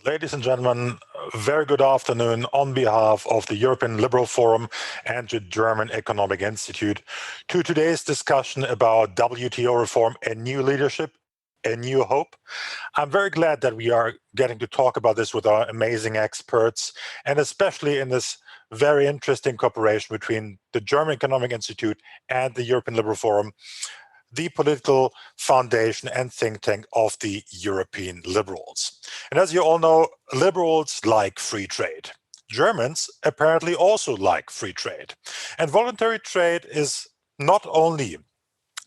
Ladies and gentlemen, very good afternoon on behalf of the European Liberal Forum and the German Economic Institute to today's discussion about WTO reform, a new leadership, a new hope. I'm very glad that we are getting to talk about this with our amazing experts, and especially in this very interesting cooperation between the German Economic Institute and the European Liberal Forum, the political foundation and think tank of the European liberals. And as you all know, liberals like free trade. Germans apparently also like free trade. And voluntary trade is not only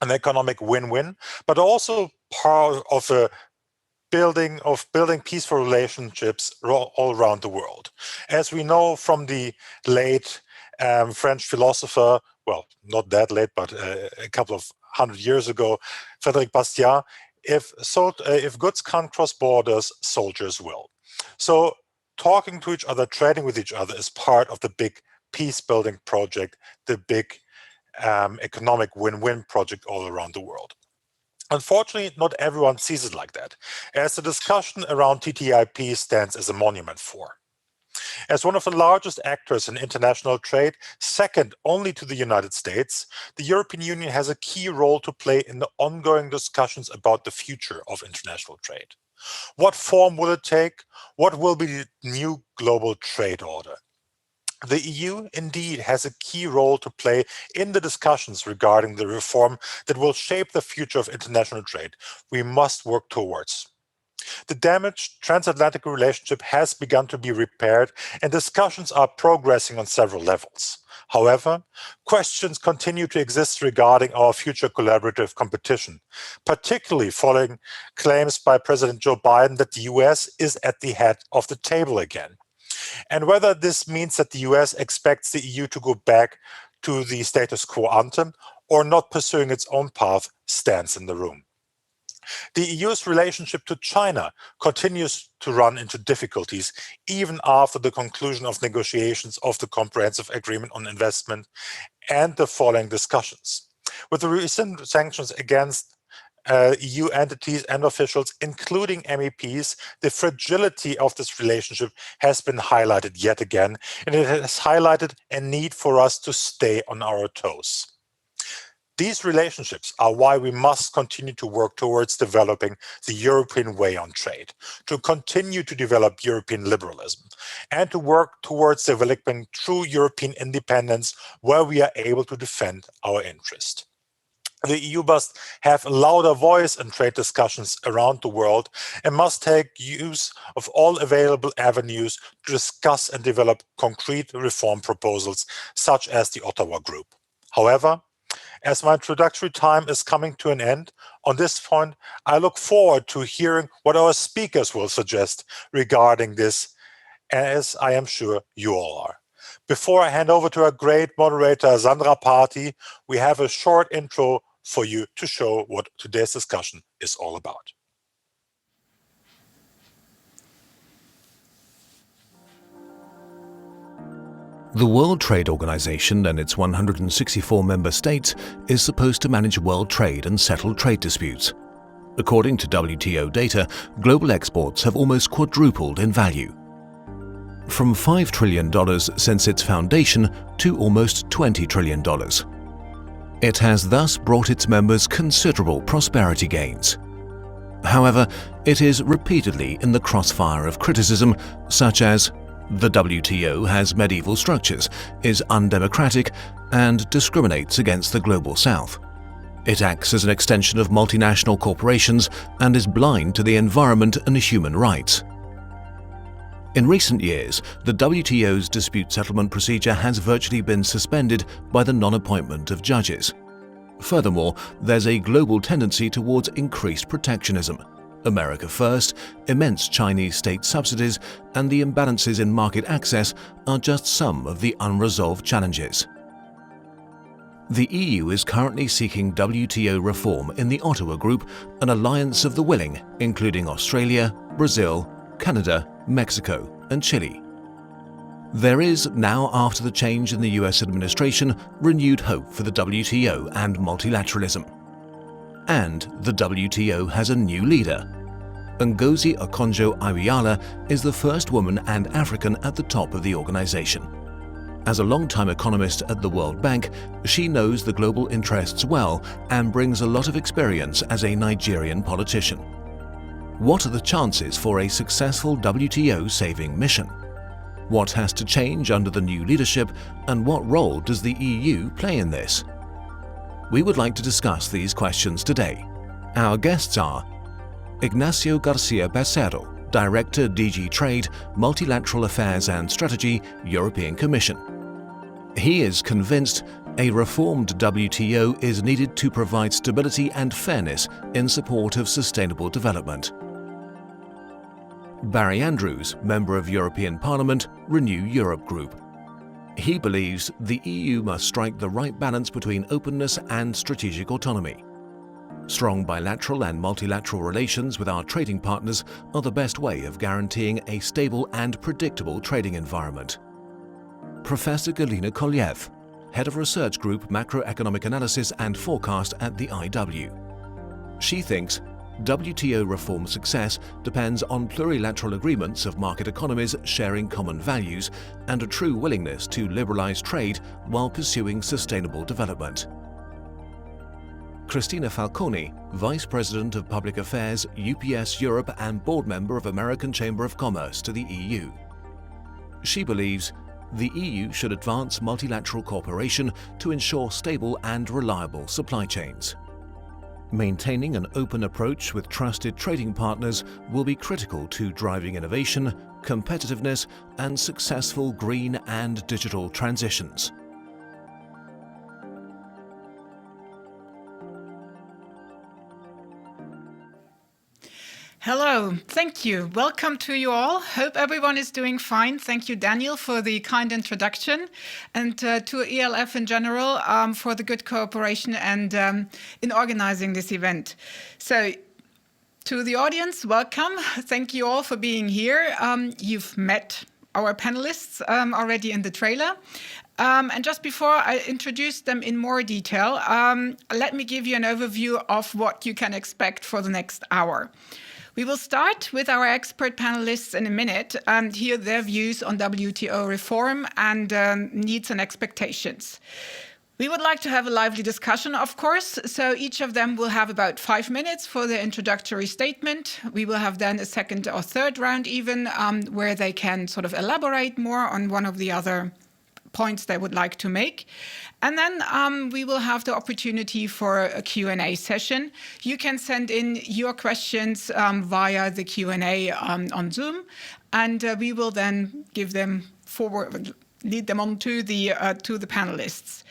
an economic win-win, but also part of a building peaceful relationships all around the world. As we know from the late French philosopher, well, not that late, but a couple of 100 years ago, Frédéric Bastiat, if goods can't cross borders, soldiers will. So talking to each other, trading with each other is part of the big peace-building project, the big economic win-win project all around the world. Unfortunately, not everyone sees it like that, as the discussion around TTIP stands as a monument for. As one of the largest actors in international trade, second only to the United States, the European Union has a key role to play in the ongoing discussions about the future of international trade. What form will it take? What will be the new global trade order? The EU indeed has a key role to play in the discussions regarding the reform that will shape the future of international trade we must work towards. The damaged transatlantic relationship has begun to be repaired, and discussions are progressing on several levels. However, questions continue to exist regarding our future collaborative competition, particularly following claims by President Joe Biden that the US is at the head of the table again. And whether this means that the US expects the EU to go back to the status quo ante or not pursuing its own path stands in the room. The EU's relationship to China continues to run into difficulties even after the conclusion of negotiations of the Comprehensive Agreement on Investment and the following discussions. With the recent sanctions against EU entities and officials, including MEPs, the fragility of this relationship has been highlighted yet again, and it has highlighted a need for us to stay on our toes. These relationships are why we must continue to work towards developing the European way on trade, to continue to develop European liberalism, and to work towards developing true European independence where we are able to defend our interest. The EU must have a louder voice in trade discussions around the world and must take use of all available avenues to discuss and develop concrete reform proposals, such as the Ottawa Group. However, as my introductory time is coming to an end, on this point, I look forward to hearing what our speakers will suggest regarding this, as I am sure you all are. Before I hand over to our great moderator, Sandra Party, we have a short intro for you to show what today's discussion is all about. The World Trade Organization and its 164 member states is supposed to manage world trade and settle trade disputes. According to WTO data, global exports have almost quadrupled in value, from $5 trillion since its foundation to almost $20 trillion. It has thus brought its members considerable prosperity gains. However, it is repeatedly in the crossfire of criticism, such as the WTO has medieval structures, is undemocratic, and discriminates against the Global South. It acts as an extension of multinational corporations and is blind to the environment and human rights. In recent years, the WTO's dispute settlement procedure has virtually been suspended by the non-appointment of judges. Furthermore, there's a global tendency towards increased protectionism. America First, immense Chinese state subsidies, and the imbalances in market access are just some of the unresolved challenges. The EU is currently seeking WTO reform in the Ottawa Group, an alliance of the willing, including Australia, Brazil, Canada, Mexico, and Chile. There is, now after the change in the US administration, renewed hope for the WTO and multilateralism. And the WTO has a new leader. Ngozi Okonjo-Iweala is the first woman and African at the top of the organization. As a long-time economist at the World Bank, she knows the global interests well and brings a lot of experience as a Nigerian politician. What are the chances for a successful WTO-saving mission? What has to change under the new leadership, and what role does the EU play in this? We would like to discuss these questions today. Our guests are Ignacio Garcia Bercero, Director DG Trade, Multilateral Affairs and Strategy, European Commission. He is convinced a reformed WTO is needed to provide stability and fairness in support of sustainable development. Barry Andrews, Member of European Parliament, Renew Europe Group. He believes the EU must strike the right balance between openness and strategic autonomy. Strong bilateral and multilateral relations with our trading partners are the best way of guaranteeing a stable and predictable trading environment. Professor Galina Kolev, Head of Research Group Macroeconomic Analysis and Forecast at the IW. She thinks WTO reform success depends on plurilateral agreements of market economies sharing common values and a true willingness to liberalize trade while pursuing sustainable development. Christina Falcone, Vice President of Public Affairs, UPS Europe and board member of American Chamber of Commerce to the EU. She believes the EU should advance multilateral cooperation to ensure stable and reliable supply chains. Maintaining an open approach with trusted trading partners will be critical to driving innovation, competitiveness, and successful green and digital transitions. Hello, thank you. Welcome to you all. Hope everyone is doing fine. Thank you, Daniel, for the kind introduction, and to ELF in general for the good cooperation and in organizing this event. So, to the audience, welcome. Thank you all for being here. You've met our panelists already in the trailer. And just before I introduce them in more detail, let me give you an overview of what you can expect for the next hour. We will start with our expert panelists in a minute and hear their views on WTO reform and needs and expectations. We would like to have a lively discussion, of course, so each of them will have about 5 minutes for their introductory statement. We will have then a second or third round even, where they can sort of elaborate more on one of the other points they would like to make. And then we will have the opportunity for a Q&A session. You can send in your questions via the Q&A on Zoom, and we will then give them forward, lead them on to the panelists.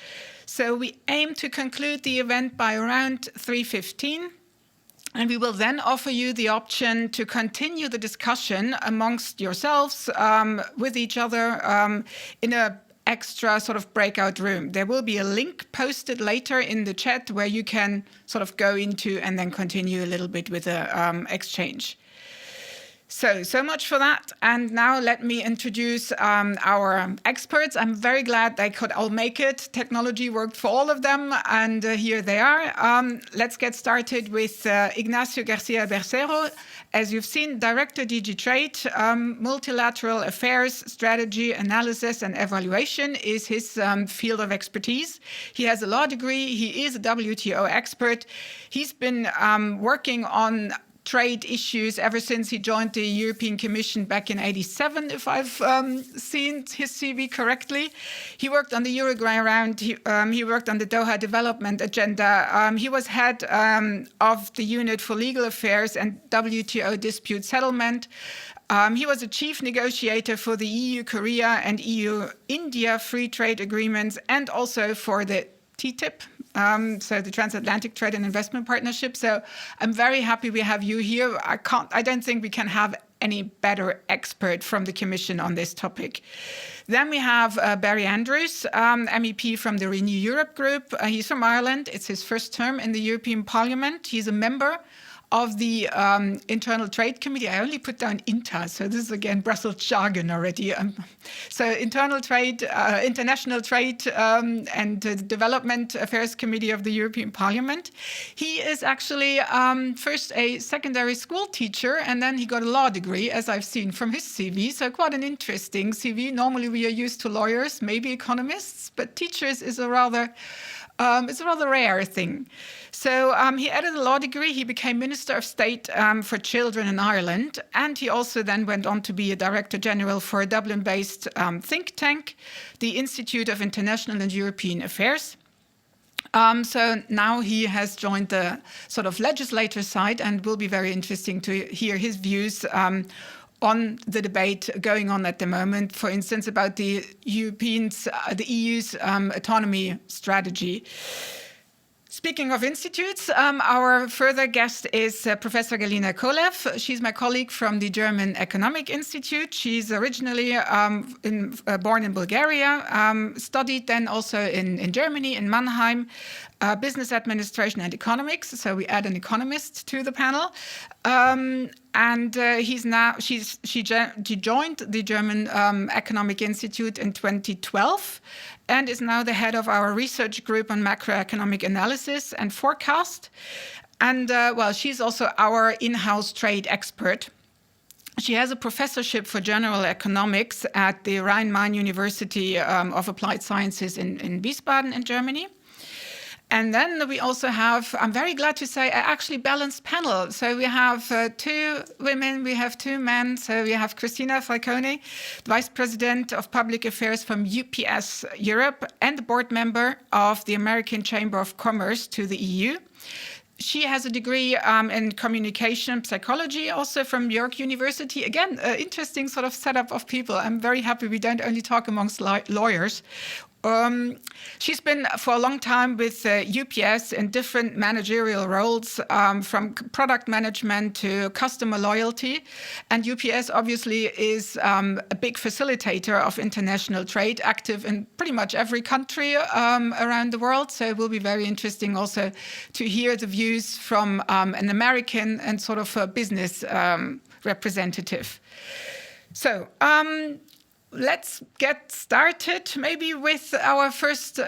So we aim to conclude the event by around 3:15. And we will then offer you the option to continue the discussion amongst yourselves, with each other, in a extra sort of breakout room. There will be a link posted later in the chat where you can sort of go into and then continue a little bit with the exchange. So much for that. And now let me introduce our experts. I'm very glad they could all make it. Technology worked for all of them, and here they are. Let's get started with Ignacio Garcia Bercero. As you've seen, Director DG Trade, Multilateral Affairs, Strategy, Analysis and Evaluation is his field of expertise. He has a law degree. He is a WTO expert. He's been working on trade issues ever since he joined the European Commission back in '87, if I've seen his CV correctly. He worked on the Uruguay round. He worked on the Doha Development Agenda. He was head of the Unit for Legal Affairs and WTO Dispute Settlement. He was a chief negotiator for the EU-Korea and EU-India free trade agreements, and also for the TTIP, so the Transatlantic Trade and Investment Partnership. So I'm very happy we have you here. I don't think we can have any better expert from the Commission on this topic. Then we have Barry Andrews, MEP from the Renew Europe Group. He's from Ireland. It's his first term in the European Parliament. He's a member of the Internal Trade Committee. I only put down INTA, so this is again Brussels jargon already. So International Trade and Development Affairs Committee of the European Parliament. He is actually first a secondary school teacher, and then he got a law degree, as I've seen from his CV. So quite an interesting CV. Normally we are used to lawyers, maybe economists, but teachers is a rather rare thing. So he added a law degree. He became Minister of State for Children in Ireland. And he also then went on to be a Director General for a Dublin-based think tank, the Institute of International and European Affairs. So now he has joined the sort of legislator side, and will be very interesting to hear his views on the debate going on at the moment, for instance, about the EU's autonomy strategy. Speaking of institutes, our further guest is Professor Galina Kolev. She's my colleague from the German Economic Institute. She's originally born in Bulgaria, studied then also in Germany, in Mannheim, business administration and economics. So we add an economist to the panel. And she joined the German Economic Institute in 2012 and is now the head of our research group on macroeconomic analysis and forecast. And she's also our in-house trade expert. She has a professorship for general economics at the Rhein-Main University of Applied Sciences in Wiesbaden in Germany. And then we also have, I'm very glad to say, an actually balanced panel. So we have 2 women, we have 2 men. So we have Christina Falcone, Vice President of Public Affairs from UPS Europe and board member of the American Chamber of Commerce to the EU. She has a degree in communication psychology, also from York University. Again, interesting sort of setup of people. I'm very happy we don't only talk amongst lawyers. She's been for a long time with UPS in different managerial roles, from product management to customer loyalty. And UPS obviously is a big facilitator of international trade, active in pretty much every country around the world. So it will be very interesting also to hear the views from an American and sort of a business representative. So, let's get started maybe with our first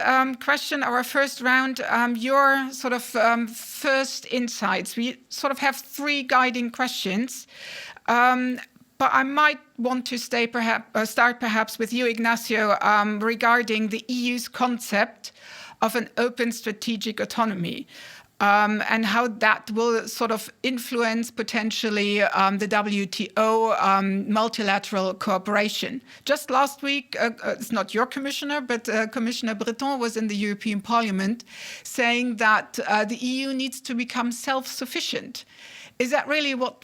question, our first round, your sort of first insights. We sort of have 3 guiding questions, but I might want to start perhaps with you, Ignacio, regarding the EU's concept of an open strategic autonomy. And how that will sort of influence potentially the WTO multilateral cooperation. Just last week, it's not your commissioner, but Commissioner Breton was in the European Parliament saying that the EU needs to become self-sufficient. Is that really what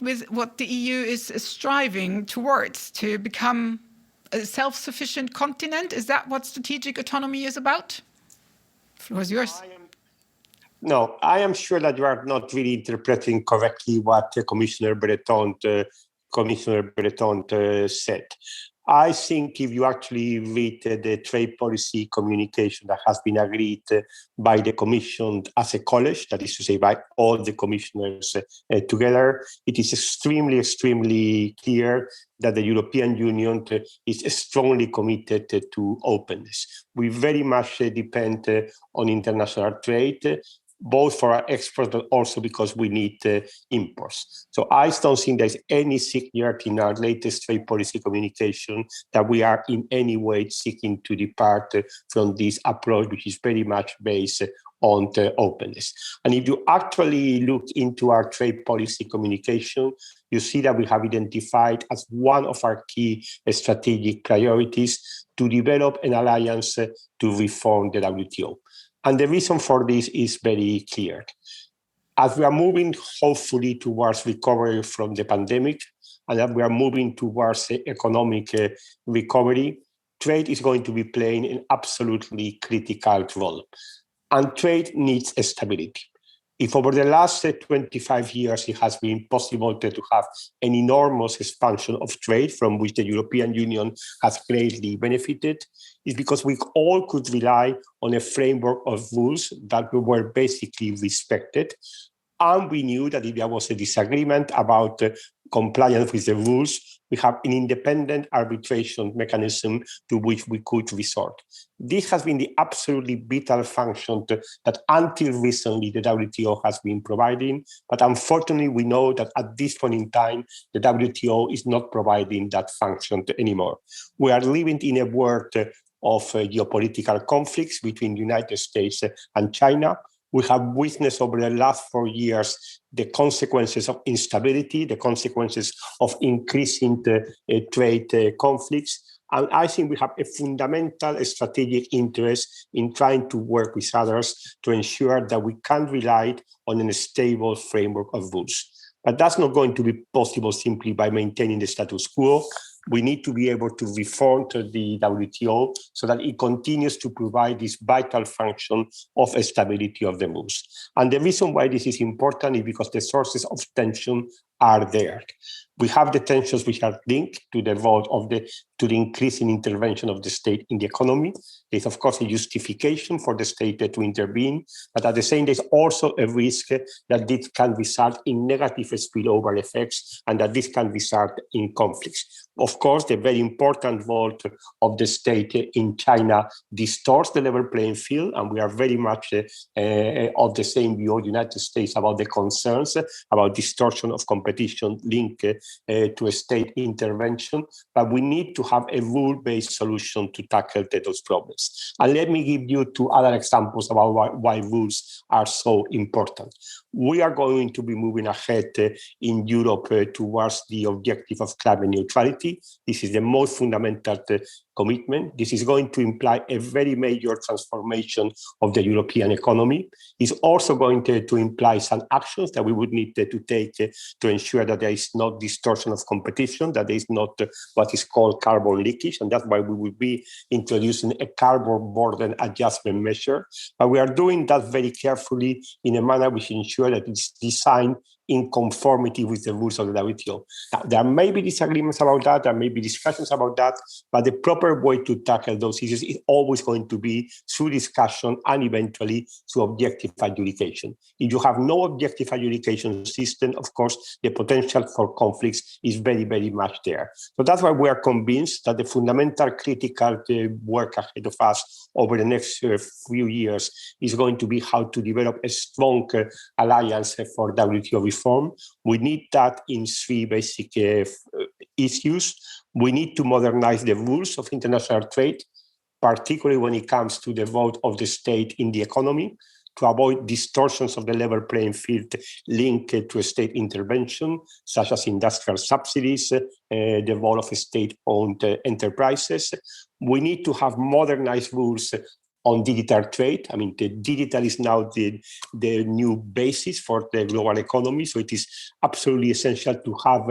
the EU is striving towards, to become a self-sufficient continent? Is that what strategic autonomy is about? The floor is yours. No, I am sure that you are not really interpreting correctly what Commissioner Breton said. I think if you actually read the trade policy communication that has been agreed by the Commission as a college, that is to say by all the commissioners together, it is extremely, extremely clear that the European Union is strongly committed to openness. We very much depend on international trade, both for our exports, but also because we need imports. So I don't think there's any signal in our latest trade policy communication that we are in any way seeking to depart from this approach, which is very much based on the openness. And if you actually look into our trade policy communication, you see that we have identified as one of our key strategic priorities to develop an alliance to reform the WTO. And the reason for this is very clear. As we are moving, hopefully, towards recovery from the pandemic, and as we are moving towards economic recovery, trade is going to be playing an absolutely critical role. And trade needs stability. If over the last 25 years it has been possible to have an enormous expansion of trade from which the European Union has greatly benefited, it's because we all could rely on a framework of rules that were basically respected. And we knew that if there was a disagreement about compliance with the rules, we have an independent arbitration mechanism to which we could resort. This has been the absolutely vital function that until recently the WTO has been providing, but unfortunately we know that at this point in time, the WTO is not providing that function anymore. We are living in a world of geopolitical conflicts between the United States and China. We have witnessed over the last 4 years the consequences of instability, the consequences of increasing trade conflicts. And I think we have a fundamental strategic interest in trying to work with others to ensure that we can rely on a stable framework of rules. But that's not going to be possible simply by maintaining the status quo. We need to be able to reform to the WTO so that it continues to provide this vital function of stability of the rules. And the reason why this is important is because the sources of tension are there. We have the tensions which are linked to the vote of the increasing intervention of the state in the economy. There's of course a justification for the state to intervene, but at the same time, there's also a risk that this can result in negative spillover effects and that this can result in conflicts. Of course, the very important vote of the state in China distorts the level playing field, and we are very much of the same view in the United States about the concerns about distortion of competition linked to a state intervention, but we need to have a rule-based solution to tackle those problems. And let me give you 2 other examples about why rules are so important. We are going to be moving ahead in Europe towards the objective of climate neutrality. This is the most fundamental commitment. This is going to imply a very major transformation of the European economy. It's also going to imply some actions that we would need to take to ensure that there is not distortion of competition, that there is not what is called carbon leakage, and that's why we will be introducing a carbon border adjustment measure. But we are doing that very carefully in a manner which ensures that it's designed in conformity with the rules of the WTO. Now, there may be disagreements about that, there may be discussions about that, but the proper way to tackle those issues is always going to be through discussion and eventually through objective adjudication. If you have no objective adjudication system, of course, the potential for conflicts is very, very much there. So that's why we are convinced that the fundamental critical work ahead of us over the next few years is going to be how to develop a strong alliance for WTO reform. We need that in 3 basic issues. We need to modernize the rules of international trade, particularly when it comes to the vote of the state in the economy, to avoid distortions of the level playing field linked to a state intervention, such as industrial subsidies, the role of state-owned enterprises. We need to have modernized rules on digital trade. I mean, the digital is now the new basis for the global economy. So it is absolutely essential to have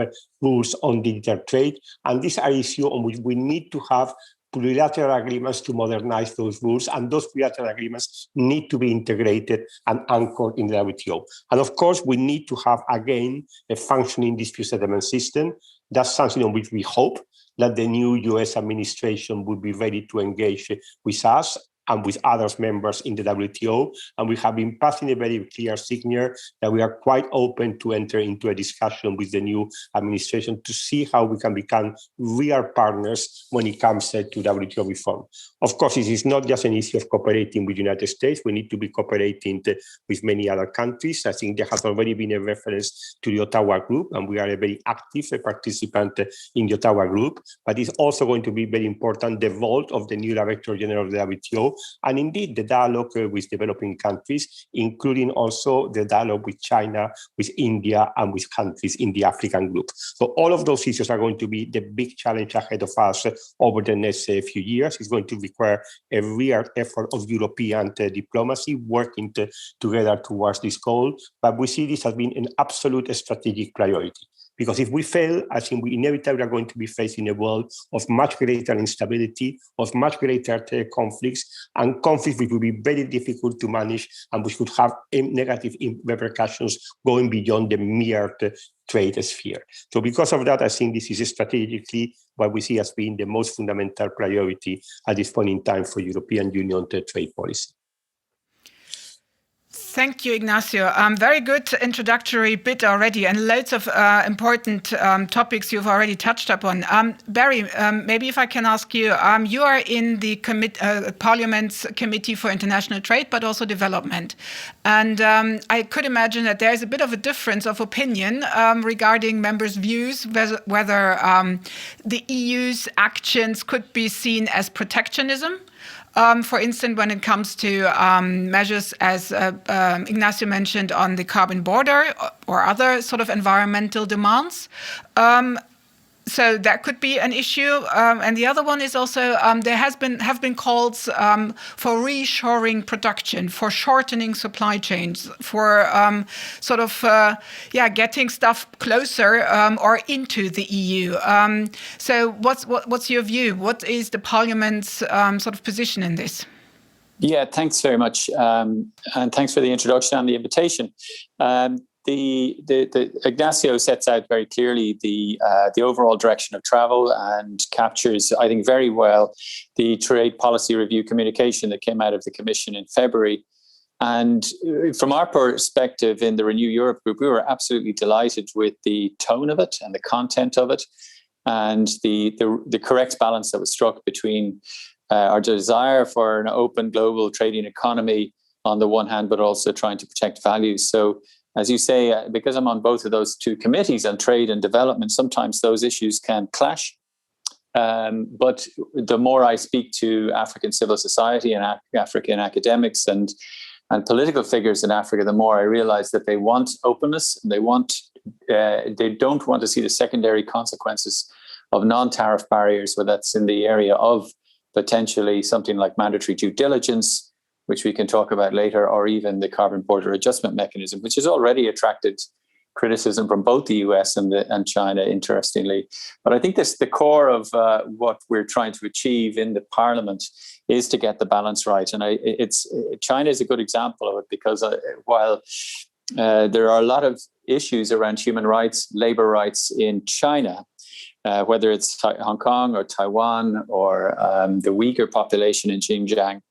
rules on digital trade. And these are issues on which we need to have plurilateral agreements to modernize those rules. And those plurilateral agreements need to be integrated and anchored in the WTO. And of course, we need to have, again, a functioning dispute settlement system. That's something on which we hope that the new US administration would be ready to engage with us and with other members in the WTO. And we have been passing a very clear signal that we are quite open to enter into a discussion with the new administration to see how we can become real partners when it comes to WTO reform. Of course, it is not just an issue of cooperating with the United States. We need to be cooperating with many other countries. I think there has already been a reference to the Ottawa Group, and we are a very active participant in the Ottawa Group. But it's also going to be very important, the role of the new Director General of the WTO, and indeed the dialogue with developing countries, including also the dialogue with China, with India, and with countries in the African group. So all of those issues are going to be the big challenge ahead of us over the next few years. It's going to require a real effort of European diplomacy working together towards this goal. But we see this as being an absolute strategic priority. Because if we fail, I think we inevitably are going to be facing a world of much greater instability, of much greater conflicts, and conflicts which will be very difficult to manage and which could have negative repercussions going beyond the mere trade sphere. So because of that, I think this is strategically what we see as being the most fundamental priority at this point in time for European Union trade policy. Thank you, Ignacio. Very good introductory bit already, and loads of important topics you've already touched upon. Barry, maybe if I can ask you, you are in the Parliament's Committee for International Trade, but also Development. And I could imagine that there is a bit of a difference of opinion regarding members' views, whether the EU's actions could be seen as protectionism. For instance, when it comes to measures, as Ignacio mentioned, on the carbon border or other sort of environmental demands. So that could be an issue. And the other one is also there have been calls for reshoring production, for shortening supply chains, for getting stuff closer or into the EU. So what's your view? What is the Parliament's sort of position in this? Yeah, thanks very much, and thanks for the introduction and the invitation. The Ignacio sets out very clearly the overall direction of travel and captures, I think, very well the trade policy review communication that came out of the Commission in February. And from our perspective in the Renew Europe group, we were absolutely delighted with the tone of it and the content of it, and the correct balance that was struck between our desire for an open global trading economy on the one hand, but also trying to protect values. So, as you say, because I'm on both of those two committees on trade and development, sometimes those issues can clash. But the more I speak to African civil society and African academics and political figures in Africa, the more I realize that they want openness, and they don't want to see the secondary consequences of non-tariff barriers, whether that's in the area of potentially something like mandatory due diligence, which we can talk about later, or even the carbon border adjustment mechanism, which has already attracted criticism from both the US and China, interestingly. But I think the core of what we're trying to achieve in the Parliament is to get the balance right. And China is a good example of it, because while there are a lot of issues around human rights, labor rights in China, whether it's Hong Kong or Taiwan or the Uyghur population in Xinjiang,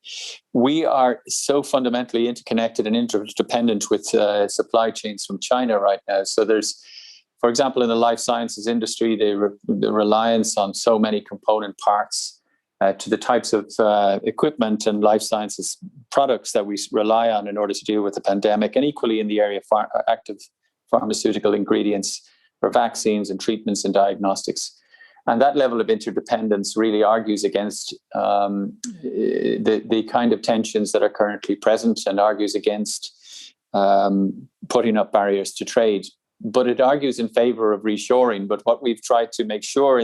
we are so fundamentally interconnected and interdependent with supply chains from China right now. So there's, for example, in the life sciences industry, the reliance on so many component parts to the types of equipment and life sciences products that we rely on in order to deal with the pandemic, and equally in the area of active pharmaceutical ingredients for vaccines and treatments and diagnostics. And that level of interdependence really argues against the kind of tensions that are currently present, and argues against putting up barriers to trade. But it argues in favor of reshoring. But what we've tried to make sure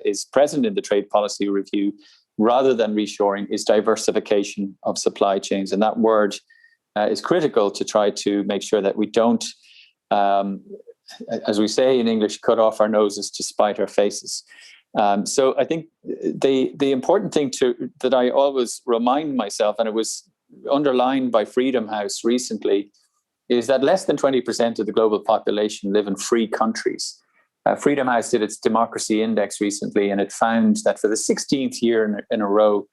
is present in the trade policy review, rather than reshoring, is diversification of supply chains. And that word is critical to try to make sure that we don't, as we say in English, cut off our noses to spite our faces. So I think the important thing that I always remind myself, and it was underlined by Freedom House recently, is that less than 20% of the global population live in free countries. Freedom House did its democracy index recently, and it found that for the 16th year in a row,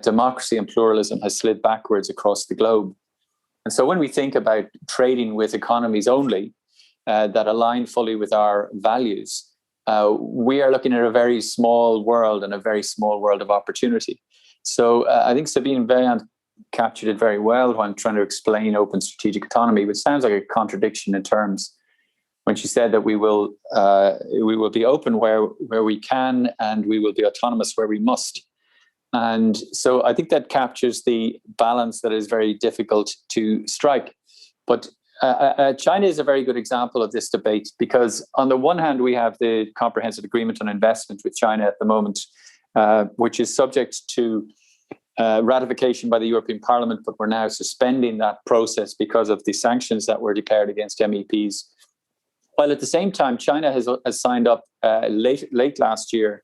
democracy and pluralism has slid backwards across the globe. And so when we think about trading with economies only that align fully with our values, we are looking at a very small world, and a very small world of opportunity. So I think Sabine Vaillant captured it very well when trying to explain open strategic autonomy, which sounds like a contradiction in terms, when she said that we will be open where we can, and we will be autonomous where we must. And so I think that captures the balance that is very difficult to strike. But China is a very good example of this debate, because on the one hand, we have the Comprehensive Agreement on Investment with China at the moment, which is subject to ratification by the European Parliament, but we're now suspending that process because of the sanctions that were declared against MEPs. While at the same time, China has signed up late last year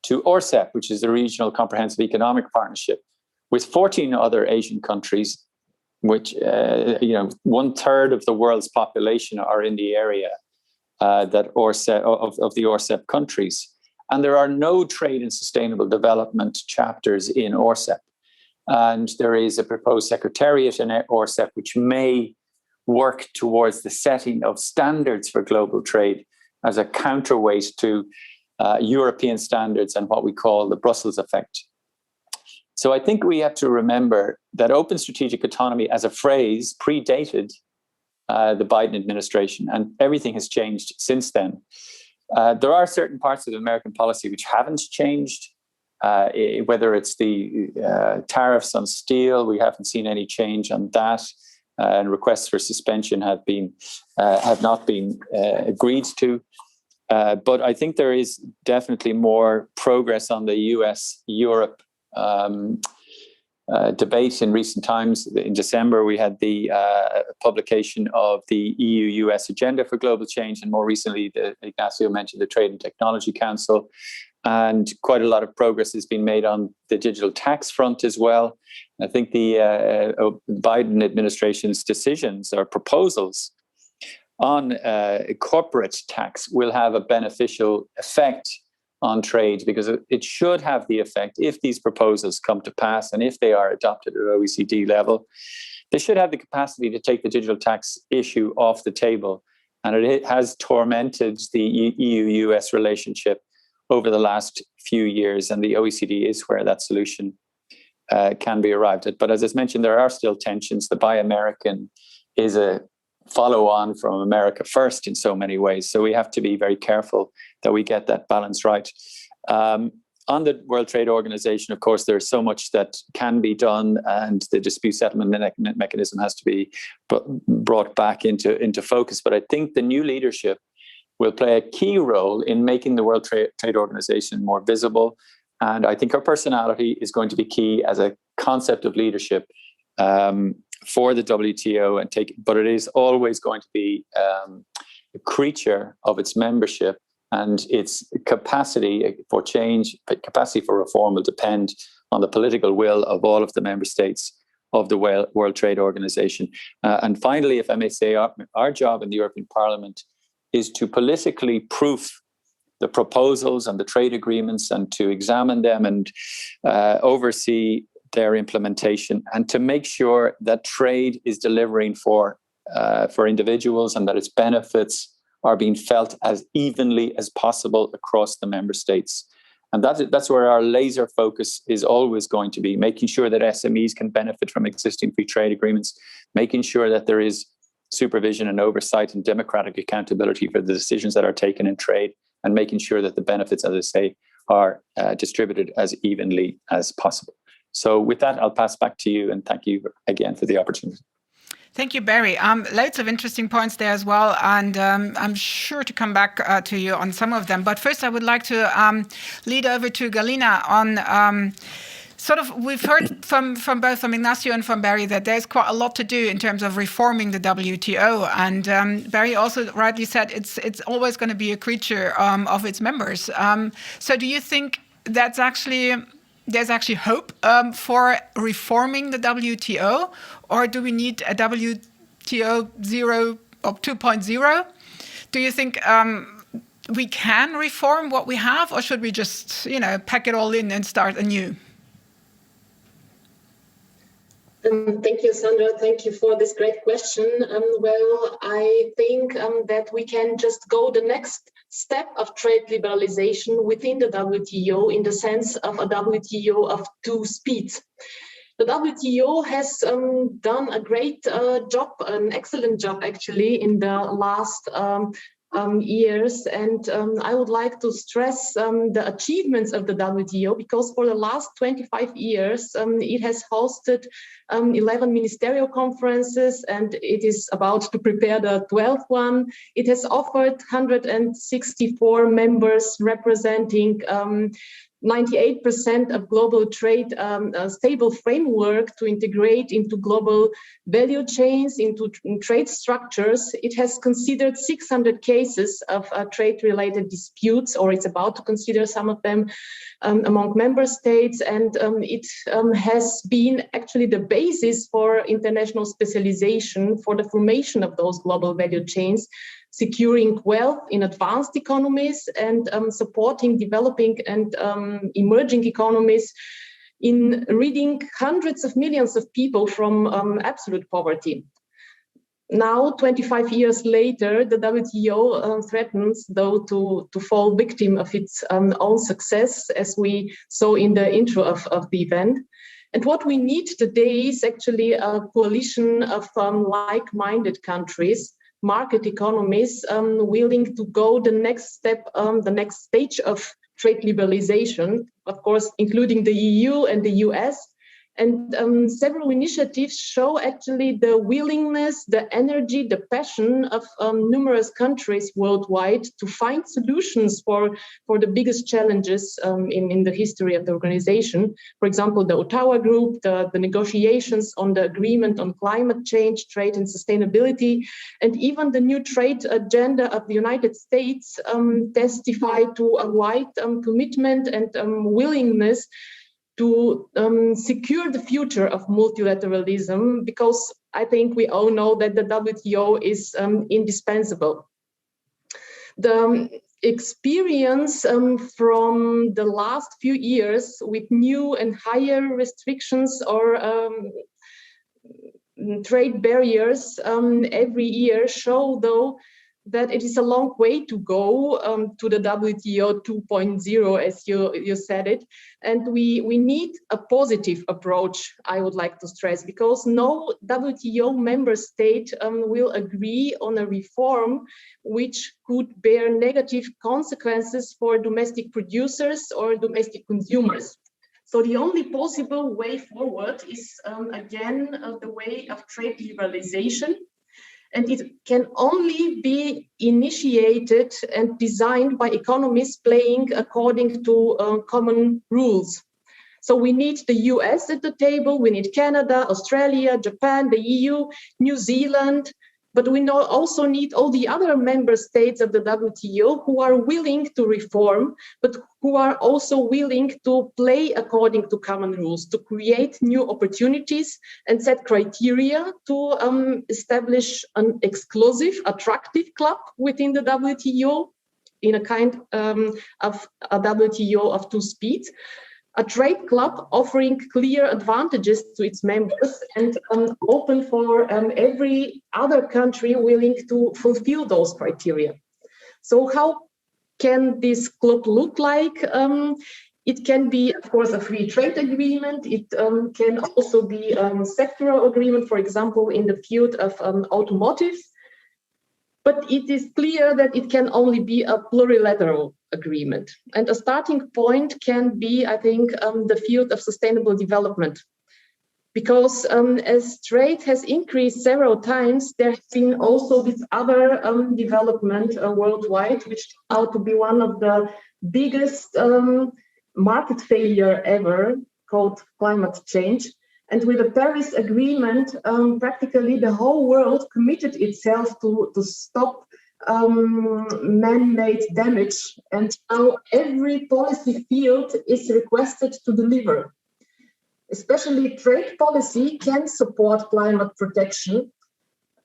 to RCEP, which is the Regional Comprehensive Economic Partnership, with 14 other Asian countries, which 1/3 of the world's population are in the area that RCEP, of the RCEP countries. And there are no trade and sustainable development chapters in RCEP. And there is a proposed secretariat in RCEP which may work towards the setting of standards for global trade as a counterweight to European standards and what we call the Brussels effect. So I think we have to remember that open strategic autonomy as a phrase predated the Biden administration, and everything has changed since then. There are certain parts of American policy which haven't changed, whether it's the tariffs on steel. We haven't seen any change on that, and requests for suspension have not been agreed to. But I think there is definitely more progress on the US-Europe debate in recent times. In December, we had the publication of the EU-US Agenda for Global Change, and more recently, Ignacio mentioned the Trade and Technology Council. And quite a lot of progress has been made on the digital tax front as well. I think the Biden administration's decisions or proposals on corporate tax will have a beneficial effect on trade, because it should have the effect, if these proposals come to pass and if they are adopted at OECD level, they should have the capacity to take the digital tax issue off the table. And it has tormented the EU-US relationship over the last few years, and the OECD is where that solution can be arrived at. But as I mentioned, there are still tensions. The Buy American is a follow-on from America First in so many ways. So we have to be very careful that we get that balance right. On the World Trade Organization, of course, there's so much that can be done, and the dispute settlement mechanism has to be brought back into focus. But I think the new leadership will play a key role in making the World Trade Organization more visible. And I think her personality is going to be key as a concept of leadership for the WTO, but it is always going to be a creature of its membership, and its capacity for change, capacity for reform will depend on the political will of all of the member states of the World Trade Organization. And finally, if I may say, our job in the European Parliament is to politically proof the proposals and the trade agreements, and to examine them and oversee their implementation, and to make sure that trade is delivering for individuals, and that its benefits are being felt as evenly as possible across the member states. And that's where our laser focus is always going to be, making sure that SMEs can benefit from existing free trade agreements, making sure that there is supervision and oversight and democratic accountability for the decisions that are taken in trade, and making sure that the benefits, as I say, are distributed as evenly as possible. So with that, I'll pass back to you, and thank you again for the opportunity. Thank you, Barry. Loads of interesting points there as well, and I'm sure to come back to you on some of them. But first, I would like to lead over to Galina on we've heard from both Ignacio and from Barry that there's quite a lot to do in terms of reforming the WTO. And Barry also rightly said it's always going to be a creature of its members. So do you think there's actually hope for reforming the WTO, or do we need a WTO 0 or 2.0? Do you think we can reform what we have, or should we just, pack it all in and start anew? Thank you, Sandra. Thank you for this great question. Well, I think that we can just go the next step of trade liberalization within the WTO, in the sense of a WTO of two speeds. The WTO has done a great job, an excellent job actually, in the last years, and I would like to stress the achievements of the WTO, because for the last 25 years it has hosted 11 ministerial conferences, and it is about to prepare the 12th one. It has offered 164 members representing 98% of global trade, a stable framework to integrate into global value chains, into trade structures. It has considered 600 cases of trade-related disputes, or it's about to consider some of them among member states. And it has been actually the basis for international specialization, for the formation of those global value chains, securing wealth in advanced economies and supporting developing and emerging economies in ridding hundreds of millions of people from absolute poverty. Now, 25 years later, the WTO threatens, though, to fall victim of its own success, as we saw in the intro of the event. And what we need today is actually a coalition of like-minded countries, market economies, willing to go the next step, the next stage of trade liberalization, of course, including the EU and the US. And several initiatives show actually the willingness, the energy, the passion of numerous countries worldwide to find solutions for the biggest challenges in the history of the organization. For example, the Ottawa Group, the negotiations on the agreement on climate change, trade and sustainability, and even the new trade agenda of the United States testify to a wide commitment and willingness to secure the future of multilateralism, because I think we all know that the WTO is indispensable. The experience from the last few years with new and higher restrictions or trade barriers every year show, though, that it is a long way to go to the WTO 2.0, as you said it. And we need a positive approach, I would like to stress, because no WTO member state will agree on a reform which could bear negative consequences for domestic producers or domestic consumers. So the only possible way forward is, again, the way of trade liberalization. And it can only be initiated and designed by economies playing according to common rules. So we need the US at the table, we need Canada, Australia, Japan, the EU, New Zealand, but we also need all the other member states of the WTO who are willing to reform, but who are also willing to play according to common rules, to create new opportunities and set criteria to establish an exclusive, attractive club within the WTO in a kind of a WTO of two speeds. A trade club offering clear advantages to its members and open for every other country willing to fulfill those criteria. So how can this club look like? It can be, of course, a free trade agreement. It can also be a sectoral agreement, for example, in the field of automotive. But it is clear that it can only be a plurilateral agreement. And a starting point can be, I think, the field of sustainable development. Because as trade has increased several times, there has been also this other development worldwide, which turned out to be one of the biggest market failure ever, called climate change. And with the Paris Agreement, practically the whole world committed itself to stop man-made damage. And now every policy field is requested to deliver. Especially trade policy can support climate protection,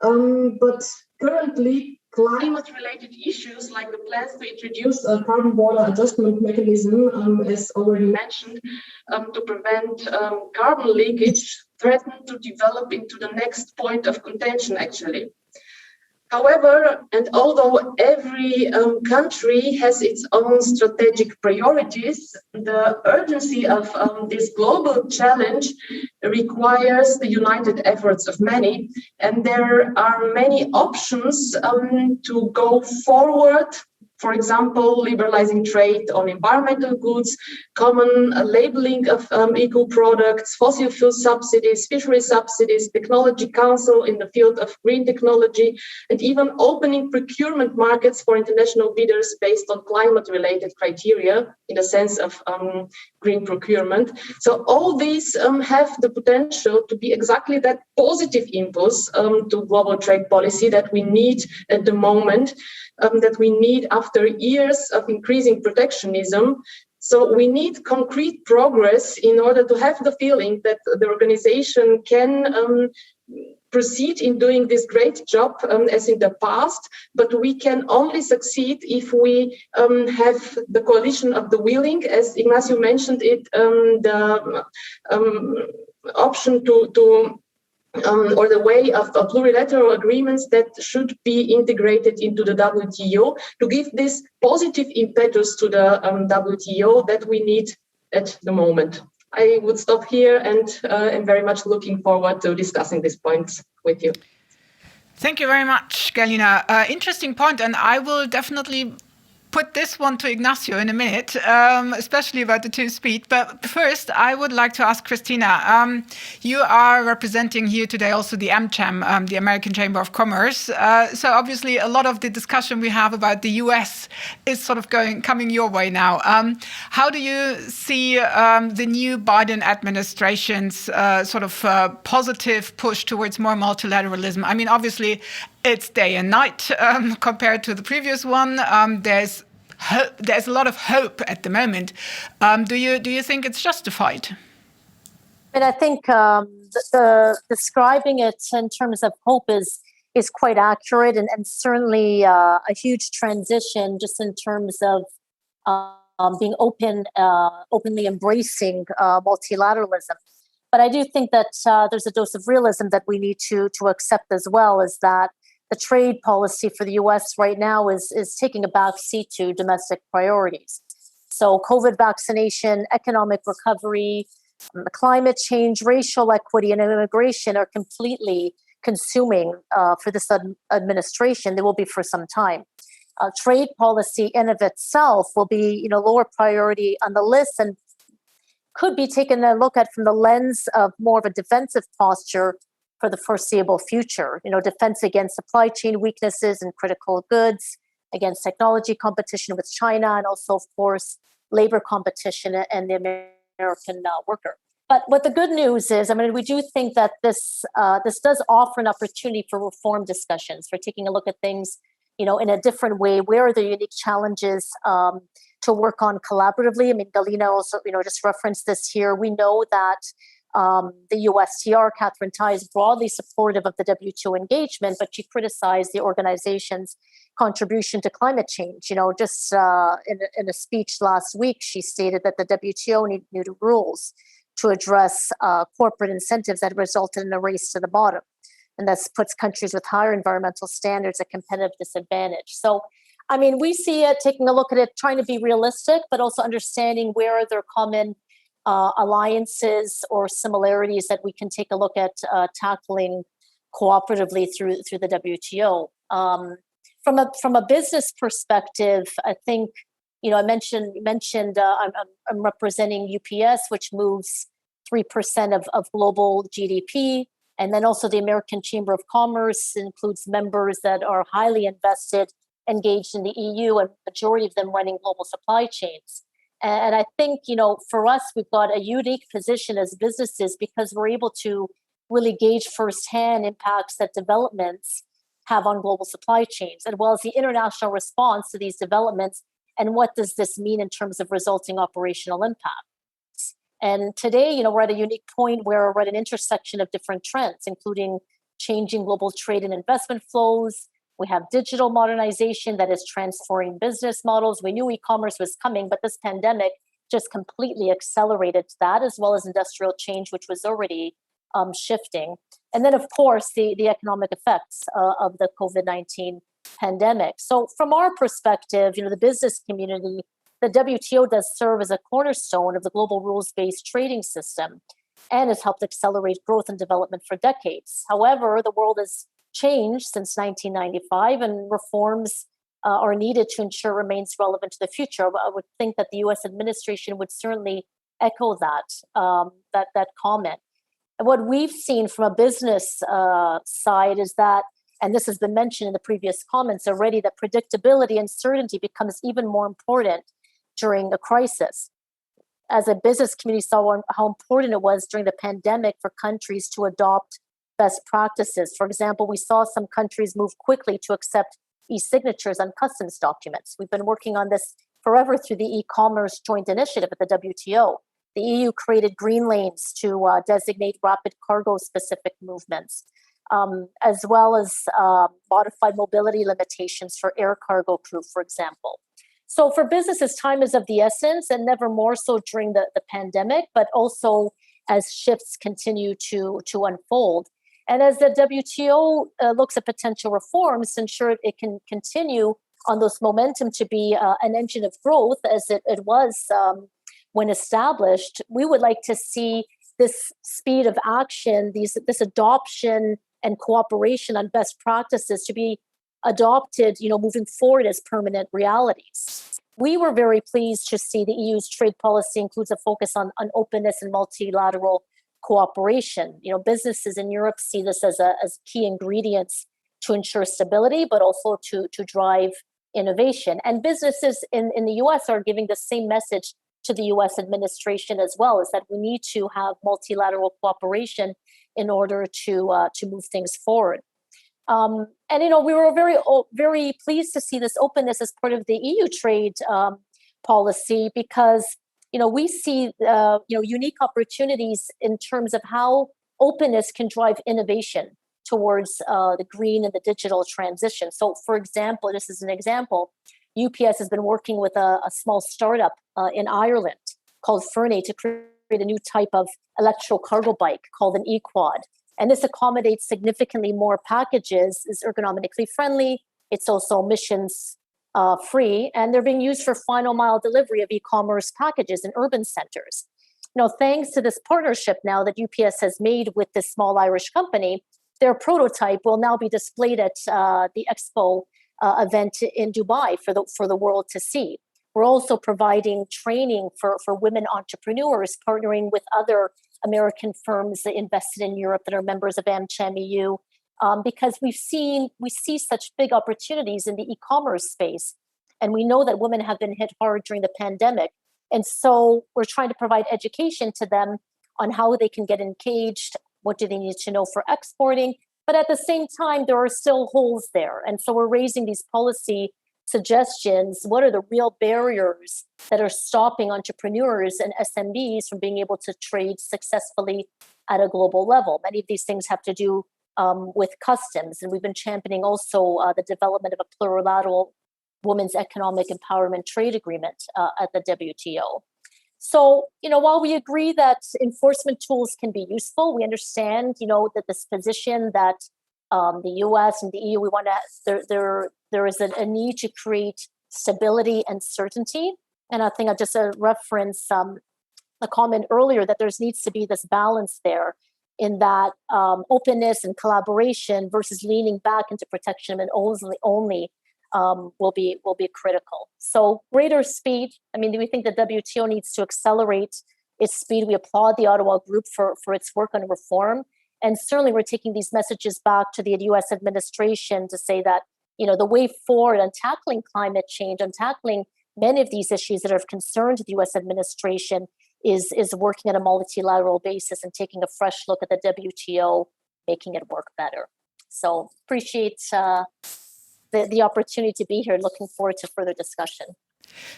but currently climate-related issues like the plans to introduce a carbon border adjustment mechanism, as already mentioned, to prevent carbon leakage, threaten to develop into the next point of contention, actually. However, and although every country has its own strategic priorities, the urgency of this global challenge requires the united efforts of many, and there are many options to go forward. For example, liberalizing trade on environmental goods, common labeling of eco-products, fossil fuel subsidies, fishery subsidies, technology council in the field of green technology, and even opening procurement markets for international bidders based on climate-related criteria in the sense of green procurement. So all these have the potential to be exactly that positive impulse to global trade policy that we need at the moment, that we need after years of increasing protectionism. So we need concrete progress in order to have the feeling that the organization can proceed in doing this great job as in the past, but we can only succeed if we have the coalition of the willing, as Ignacio mentioned it, the option or the way of plurilateral agreements that should be integrated into the WTO to give this positive impetus to the WTO that we need at the moment. I would stop here and am very much looking forward to discussing these points with you. Thank you very much, Galina. Interesting point, and I will definitely put this one to Ignacio in a minute, especially about the two-speed. But first, I would like to ask Christina. You are representing here today also the AmCham, the American Chamber of Commerce. So obviously, a lot of the discussion we have about the US is sort of coming your way now. How do you see the new Biden administration's sort of positive push towards more multilateralism? I mean, obviously, it's day and night compared to the previous one. There's a lot of hope at the moment. Do you think it's justified? And I think describing it in terms of hope is quite accurate, and certainly a huge transition just in terms of being openly embracing multilateralism. But I do think that there's a dose of realism that we need to accept as well, is that the trade policy for the U.S. right now is taking a backseat to domestic priorities. So COVID vaccination, economic recovery, climate change, racial equity, and immigration are completely consuming for this administration. They will be for some time. Trade policy in of itself will be, lower priority on the list and could be taken a look at from the lens of more of a defensive posture for the foreseeable future. Defense against supply chain weaknesses and critical goods, against technology competition with China, and also, of course, labor competition and the American worker. But what the good news is, we do think that this does offer an opportunity for reform discussions, for taking a look at things, in a different way. Where are the unique challenges to work on collaboratively? Galina also, just referenced this here. We know that the USTR, Catherine Tai, is broadly supportive of the WTO engagement, but she criticized the organization's contribution to climate change. In a speech last week, she stated that the WTO need new rules to address corporate incentives that resulted in a race to the bottom. And that puts countries with higher environmental standards at competitive disadvantage. So, we see it, taking a look at it, trying to be realistic, but also understanding where are there common alliances or similarities that we can take a look at tackling cooperatively through the WTO. From a business perspective, I think I mentioned I'm representing UPS, which moves 3% of global GDP, and then also the American Chamber of Commerce includes members that are highly invested, engaged in the EU, and majority of them running global supply chains. And I think, for us, we've got a unique position as businesses because we're able to really gauge firsthand impacts that developments have on global supply chains, as well as the international response to these developments. And what does this mean in terms of resulting operational impacts? And today, we're at a unique point where we're at an intersection of different trends, including changing global trade and investment flows. We have digital modernization that is transforming business models. We knew e-commerce was coming, but this pandemic just completely accelerated that, as well as industrial change, which was already shifting. And then, of course, the economic effects of the COVID-19 pandemic. So from our perspective, the business community, the WTO does serve as a cornerstone of the global rules-based trading system and has helped accelerate growth and development for decades. However, the world has changed since 1995, and reforms are needed to ensure it remains relevant to the future. I would think that the U.S. administration would certainly echo that comment. And what we've seen from a business side is that, and this has been mentioned in the previous comments already, that predictability and certainty becomes even more important during a crisis. As a business community saw how important it was during the pandemic for countries to adopt best practices. For example, we saw some countries move quickly to accept e-signatures on customs documents. We've been working on this forever through the e-commerce joint initiative at the WTO. The EU created green lanes to designate rapid cargo-specific movements. as well as modified mobility limitations for air cargo crew, for example. So for businesses, time is of the essence, and never more so during the pandemic, but also as shifts continue to unfold. And as the WTO looks at potential reforms to ensure it can continue on this momentum to be an engine of growth as it was when established, we would like to see this speed of action, this adoption and cooperation on best practices to be adopted, moving forward as permanent realities. We were very pleased to see the EU's trade policy includes a focus on openness and multilateral cooperation. Businesses in Europe see this as key ingredients to ensure stability, but also to drive innovation. And businesses in the US are giving the same message to the US administration as well, is that we need to have multilateral cooperation in order to move things forward. And we were very pleased to see this openness as part of the EU trade policy, because we see unique opportunities in terms of how openness can drive innovation towards the green and the digital transition. So, for example, this is an example. UPS has been working with a small startup in Ireland called Fernie to create a new type of electrical cargo bike called an eQuad. And this accommodates significantly more packages, is ergonomically friendly. It's also emissions free, and they're being used for final mile delivery of e-commerce packages in urban centers. Thanks to this partnership now that UPS has made with this small Irish company, their prototype will now be displayed at the Expo event in Dubai for the world to see. We're also providing training for women entrepreneurs, partnering with other American firms that invested in Europe that are members of AmCham EU, because we see such big opportunities in the e-commerce space. And we know that women have been hit hard during the pandemic. And so we're trying to provide education to them on how they can get engaged, what do they need to know for exporting. But at the same time, there are still holes there. And so we're raising these policy suggestions. What are the real barriers that are stopping entrepreneurs and SMBs from being able to trade successfully at a global level? Many of these things have to do with customs. And we've been championing also the development of a plurilateral women's economic empowerment trade agreement at the WTO. So, while we agree that enforcement tools can be useful, we understand, that this position that the US and the EU, we want to, there is a need to create stability and certainty. And I think I just reference a comment earlier that there needs to be this balance there in that openness and collaboration versus leaning back into protection and only will be critical. So greater speed. I mean, we think the WTO needs to accelerate its speed. We applaud the Ottawa Group for its work on reform. And certainly we're taking these messages back to the US administration to say that, the way forward on tackling climate change, on tackling many of these issues that are of concern to the US administration is working on a multilateral basis and taking a fresh look at the WTO, making it work better. So appreciate the opportunity to be here. Looking forward to further discussion.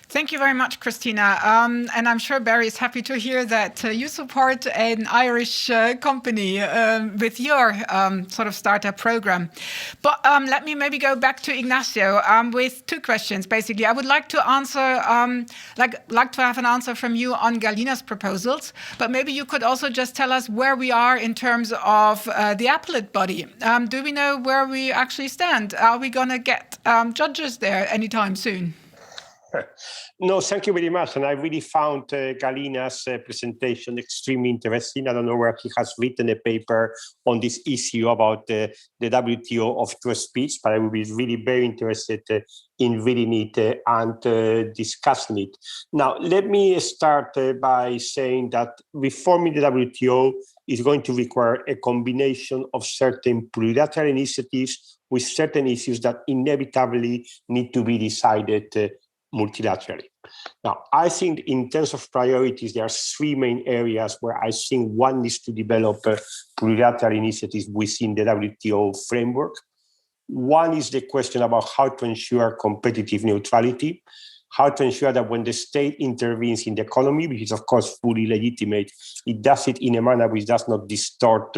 Thank you very much, Christina. And I'm sure Barry is happy to hear that you support an Irish company with your sort of startup program. But let me maybe go back to Ignacio with two questions. Basically, I would like to answer, like to have an answer from you on Galina's proposals. But maybe you could also just tell us where we are in terms of the appellate body. Do we know where we actually stand? Are we going to get judges there anytime soon? No, thank you very much. And I really found Galina's presentation extremely interesting. I don't know where he has written a paper on this issue about the WTO of true speech, but I would be really very interested in reading it and discussing it. Now, let me start by saying that reforming the WTO is going to require a combination of certain plurilateral initiatives with certain issues that inevitably need to be decided multilaterally. Now, I think in terms of priorities, there are three main areas where I think one needs to develop plurilateral initiatives within the WTO framework. One is the question about how to ensure competitive neutrality, how to ensure that when the state intervenes in the economy, which is of course fully legitimate, it does it in a manner which does not distort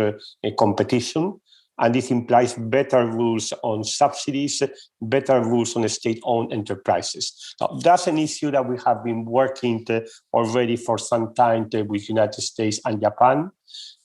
competition. And this implies better rules on subsidies, better rules on state-owned enterprises. Now, that's an issue that we have been working already for some time with United States and Japan,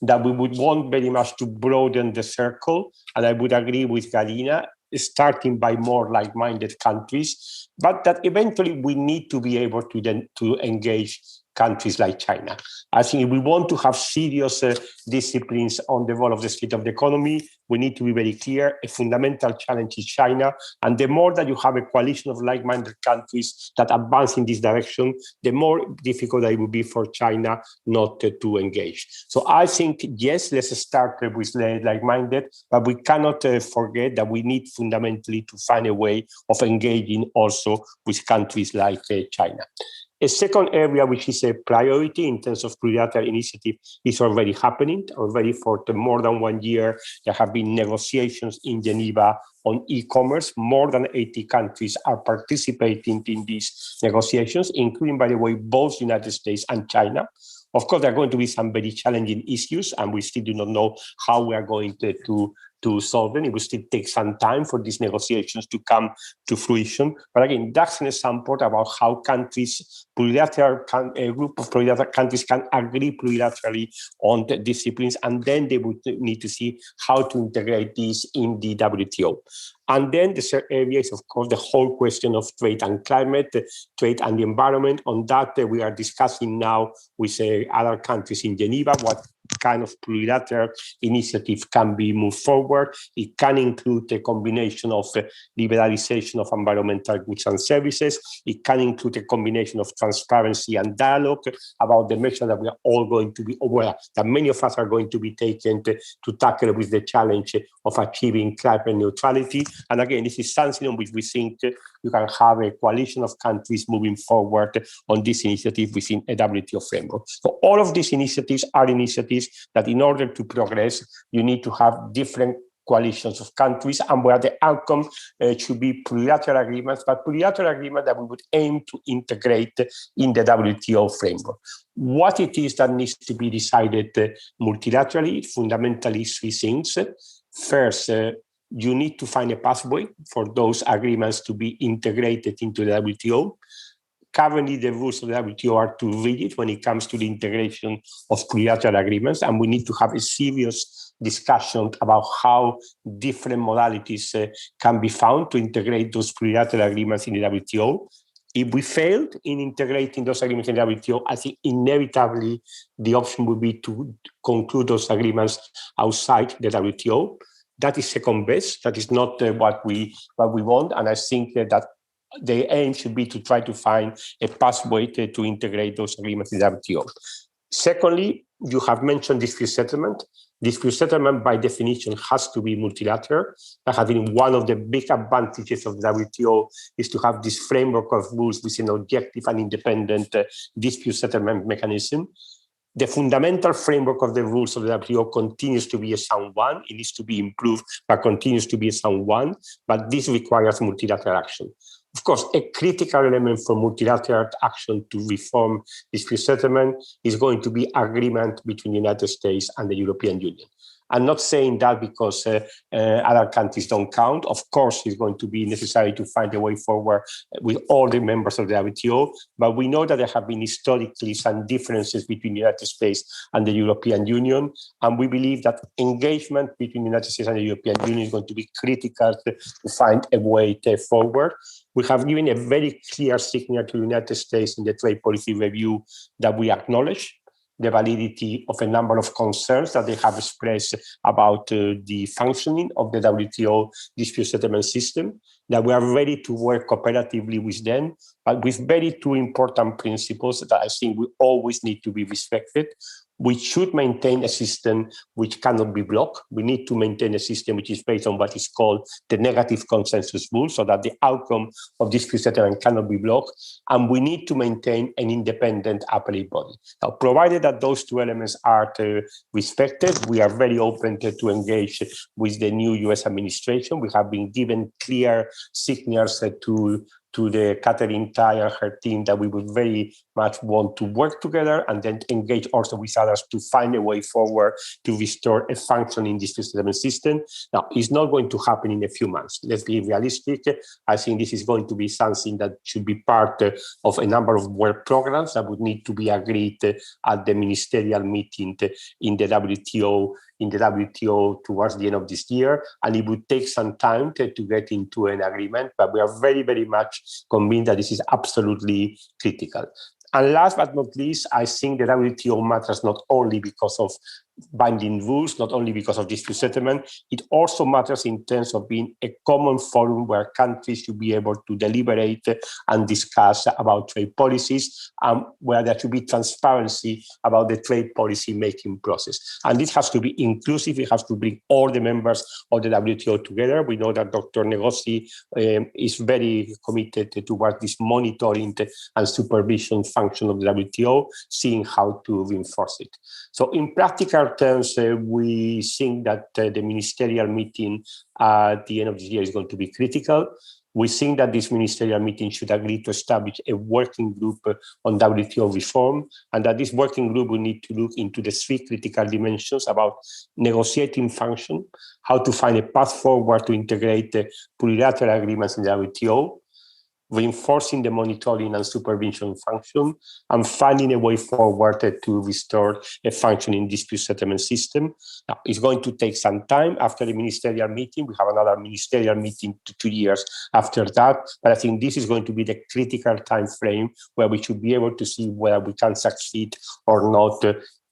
that we would want very much to broaden the circle. And I would agree with Galina, starting by more like-minded countries, but that eventually we need to be able to engage countries like China. I think if we want to have serious disciplines on the role of the state of the economy, we need to be very clear. A fundamental challenge is China. And the more that you have a coalition of like-minded countries that advance in this direction, the more difficult it will be for China not to engage. So I think, yes, let's start with like-minded, but we cannot forget that we need fundamentally to find a way of engaging also with countries like China. A second area, which is a priority in terms of plurilateral initiative, is already happening. Already for more than 1 year, there have been negotiations in Geneva on e-commerce. More than 80 countries are participating in these negotiations, including, by the way, both United States and China. Of course, there are going to be some very challenging issues, and we still do not know how we are going to solve them. It will still take some time for these negotiations to come to fruition. But again, that's an example about how countries, a group of plurilateral countries can agree plurilaterally on the disciplines, and then they would need to see how to integrate these in the WTO. And then the third area is, of course, the whole question of trade and climate, trade and the environment. On that, we are discussing now with other countries in Geneva what kind of plurilateral initiative can be moved forward. It can include a combination of liberalization of environmental goods and services. It can include a combination of transparency and dialogue about the measures that we are all going to be aware that many of us are going to be taken to tackle with the challenge of achieving climate neutrality. And again, this is something on which we think you can have a coalition of countries moving forward on this initiative within a WTO framework. So all of these initiatives are initiatives that in order to progress, you need to have different coalitions of countries, and where the outcome should be plurilateral agreements, but plurilateral agreements that we would aim to integrate in the WTO framework. What it is that needs to be decided multilaterally, fundamentally three things. First, you need to find a pathway for those agreements to be integrated into the WTO. Currently, the rules of the WTO are too rigid when it comes to the integration of plurilateral agreements, and we need to have a serious discussion about how different modalities can be found to integrate those plurilateral agreements in the WTO. If we failed in integrating those agreements in the WTO, I think inevitably the option would be to conclude those agreements outside the WTO. That is second best. That is not what we want, and I think that the aim should be to try to find a pathway to integrate those agreements in the WTO. Secondly, you have mentioned dispute settlement. Dispute settlement, by definition, has to be multilateral. That has been one of the big advantages of the WTO, is to have this framework of rules with an objective and independent dispute settlement mechanism. The fundamental framework of the rules of the WTO continues to be a sound one. It needs to be improved, but continues to be a sound one. But this requires multilateral action. Of course, a critical element for multilateral action to reform dispute settlement is going to be agreement between the United States and the European Union. I'm not saying that because other countries don't count. Of course, it's going to be necessary to find a way forward with all the members of the WTO, but we know that there have been historically some differences between the United States and the European Union, and we believe that engagement between the United States and the European Union is going to be critical to find a way forward. We have given a very clear signal to the United States in the trade policy review that we acknowledge the validity of a number of concerns that they have expressed about the functioning of the WTO dispute settlement system, that we are ready to work cooperatively with them, but with very two important principles that I think we always need to be respected. We should maintain a system which cannot be blocked. We need to maintain a system which is based on what is called the negative consensus rule, so that the outcome of dispute settlement cannot be blocked. And we need to maintain an independent appellate body. Now, provided that those two elements are respected, we are very open to engage with the new US administration. We have been given clear signals to to the Catherine Tai and her team that we would very much want to work together and then engage also with others to find a way forward to restore a functioning dispute settlement system. Now, it's not going to happen in a few months. Let's be realistic. I think this is going to be something that should be part of a number of work programs that would need to be agreed at the ministerial meeting in the WTO towards the end of this year, and it would take some time to get into an agreement, but we are very, very much convinced that this is absolutely critical. And last but not least, I think the WTO matters not only because of binding rules, not only because of dispute settlement, it also matters in terms of being a common forum where countries should be able to deliberate and discuss about trade policies, where there should be transparency about the trade policy making process. And this has to be inclusive. It has to bring all the members of the WTO together. We know that Dr. Ngozi is very committed towards this monitoring and supervision function of the WTO, seeing how to reinforce it. So in practical terms, we think that the ministerial meeting at the end of the year is going to be critical. We think that this ministerial meeting should agree to establish a working group on WTO reform, and that this working group will need to look into the three critical dimensions about negotiating function, how to find a path forward to integrate plurilateral agreements in the WTO, reinforcing the monitoring and supervision function, and finding a way forward to restore a functioning dispute settlement system. Now, it's going to take some time after the ministerial meeting. We have another ministerial meeting 2 years after that, but I think this is going to be the critical time frame where we should be able to see whether we can succeed or not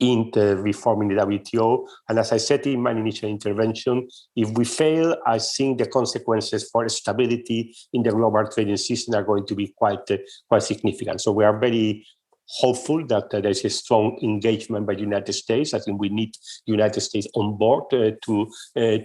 in the reforming the WTO. And as I said in my initial intervention, if we fail, I think the consequences for stability in the global trading system are going to be quite significant. So we are very hopeful that there is a strong engagement by the United States. I think we need the United States on board to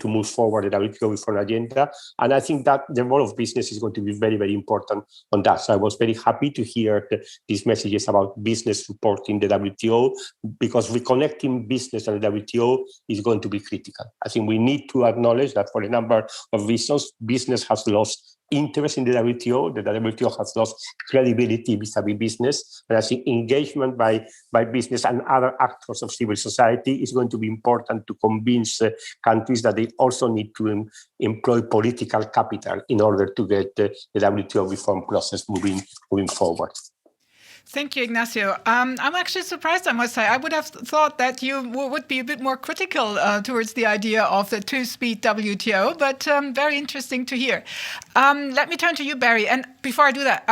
move forward the WTO reform agenda. And I think that the role of business is going to be very, very important on that. So I was very happy to hear these messages about business supporting the WTO, because reconnecting business and the WTO is going to be critical. I think we need to acknowledge that for a number of reasons, business has lost interest in the WTO, that the WTO has lost credibility vis-a-vis business. And I think engagement by business and other actors of civil society is going to be important to convince countries that they also need to employ political capital in order to get the WTO reform process moving forward. Thank you, Ignacio. I'm actually surprised, I must say. I would have thought that you would be a bit more critical towards the idea of the two-speed WTO, but very interesting to hear. Let me turn to you, Barry. And before I do that,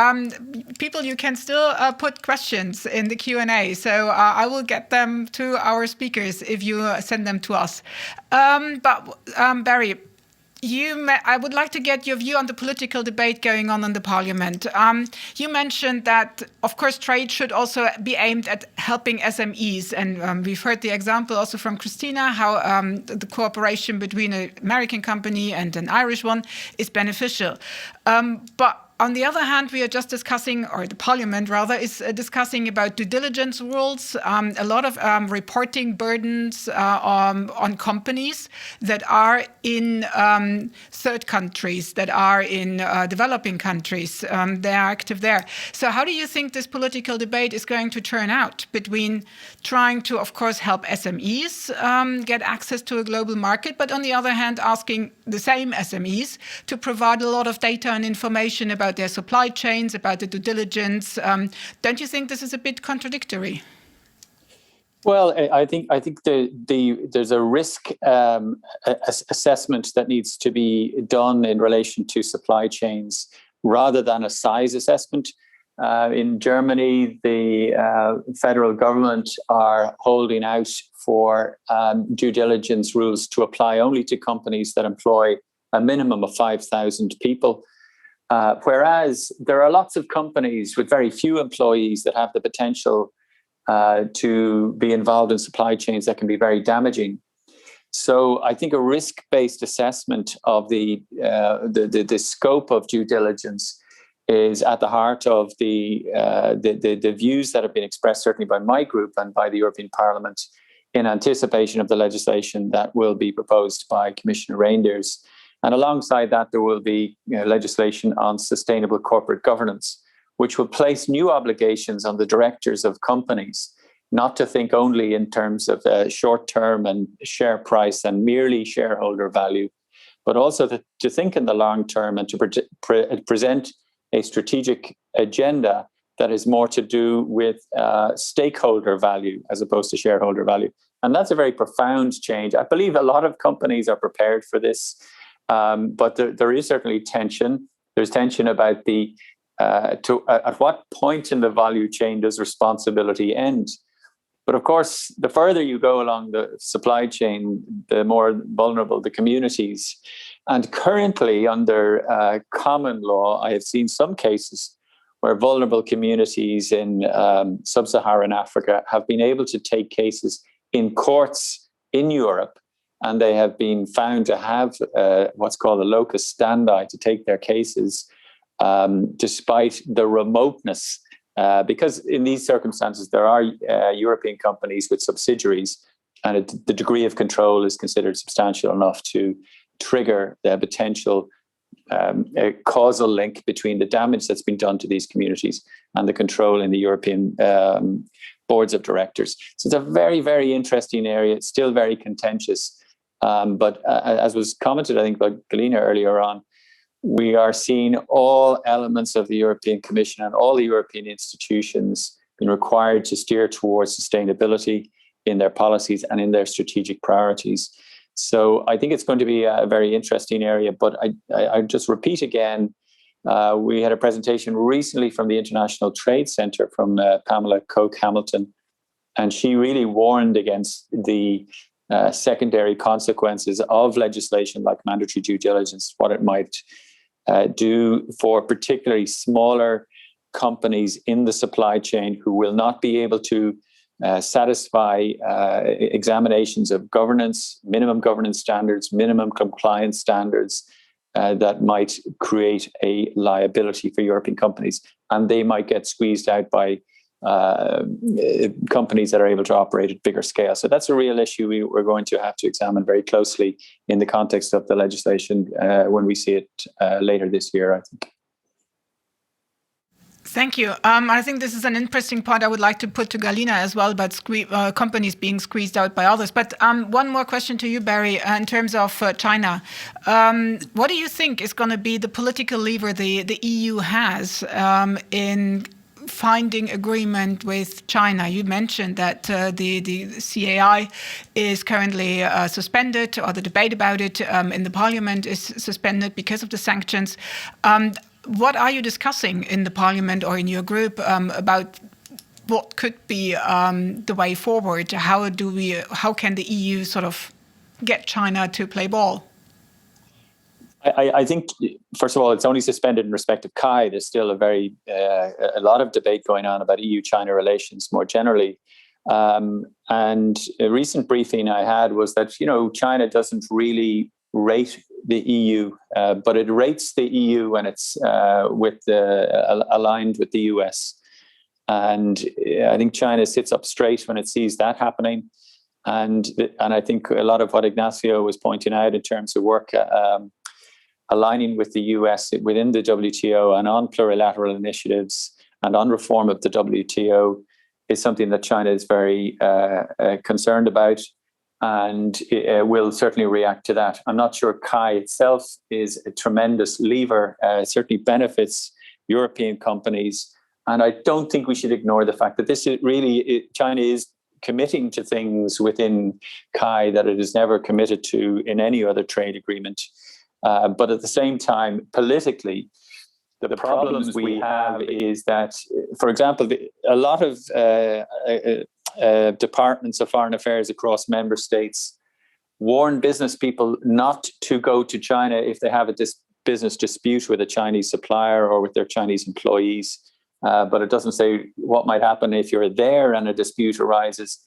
people, you can still put questions in the Q&A. So I will get them to our speakers if you send them to us. Barry, I would like to get your view on the political debate going on in the parliament. You mentioned that, of course, trade should also be aimed at helping SMEs. And we've heard the example also from Christina, how the cooperation between an American company and an Irish one is beneficial. But on the other hand, we are just discussing, or the parliament rather, is discussing about due diligence rules, a lot of reporting burdens on companies that are in third countries, that are in developing countries. They are active there. So how do you think this political debate is going to turn out between trying to, of course, help SMEs get access to a global market, but on the other hand, asking the same SMEs to provide a lot of data and information about their supply chains, about the due diligence? Don't you think this is a bit contradictory? Well, I think there's a risk assessment that needs to be done in relation to supply chains rather than a size assessment. In Germany, the federal government are holding out for due diligence rules to apply only to companies that employ a minimum of 5,000 people. Whereas there are lots of companies with very few employees that have the potential to be involved in supply chains that can be very damaging. So I think a risk-based assessment of the scope of due diligence is at the heart of the views that have been expressed certainly by my group and by the European Parliament in anticipation of the legislation that will be proposed by Commissioner Reynders And alongside that, there will be legislation on sustainable corporate governance, which will place new obligations on the directors of companies, not to think only in terms of short-term and share price and merely shareholder value, but also to think in the long term and to present a strategic agenda that is more to do with stakeholder value as opposed to shareholder value. And that's a very profound change. I believe a lot of companies are prepared for this, but there is certainly tension. There's tension about at what point in the value chain does responsibility end? But of course, the further you go along the supply chain, the more vulnerable the communities. And currently, under common law, I have seen some cases where vulnerable communities in sub-Saharan Africa have been able to take cases in courts in Europe, and they have been found to have what's called a locus standi to take their cases despite the remoteness. Because in these circumstances, there are European companies with subsidiaries, and the degree of control is considered substantial enough to trigger the potential a causal link between the damage that's been done to these communities and the control in the European boards of directors. So it's a very, very interesting area. It's still very contentious. But as was commented, I think, by Galina earlier on, we are seeing all elements of the European Commission and all the European institutions being required to steer towards sustainability in their policies and in their strategic priorities. So I think it's going to be a very interesting area. But I just repeat again, we had a presentation recently from the International Trade Center from Pamela Koch-Hamilton, and she really warned against the secondary consequences of legislation like mandatory due diligence, what it might do for particularly smaller companies in the supply chain who will not be able to satisfy examinations of governance, minimum governance standards, minimum compliance standards that might create a liability for European companies. And they might get squeezed out by companies that are able to operate at bigger scale. So that's a real issue we're going to have to examine very closely in the context of the legislation when we see it later this year, I think. Thank you. I think this is an interesting point I would like to put to Galina as well about companies being squeezed out by others. But one more question to you, Barry, in terms of China. What do you think is going to be the political lever the EU has in finding agreement with China? You mentioned that the CAI is currently suspended, or the debate about it in the parliament is suspended because of the sanctions. What are you discussing in the parliament or in your group about what could be the way forward? How can the EU sort of get China to play ball? I think, first of all, it's only suspended in respect of CAI. There's still a lot of debate going on about EU-China relations more generally. And a recent briefing I had was that, China doesn't really rate the EU, but it rates the EU when it's aligned with the US. And I think China sits up straight when it sees that happening. And I think a lot of what Ignacio was pointing out in terms of work aligning with the US within the WTO and on plurilateral initiatives and on reform of the WTO is something that China is very concerned about, and will certainly react to that. I'm not sure CAI itself is a tremendous lever. It certainly benefits European companies. And I don't think we should ignore the fact that this is really, China is committing to things within CAI that it is never committed to in any other trade agreement. But at the same time, politically, the problems we have is that, for example, a lot of departments of foreign affairs across member states warn business people not to go to China if they have a business dispute with a Chinese supplier or with their Chinese employees. But it doesn't say what might happen if you're there and a dispute arises.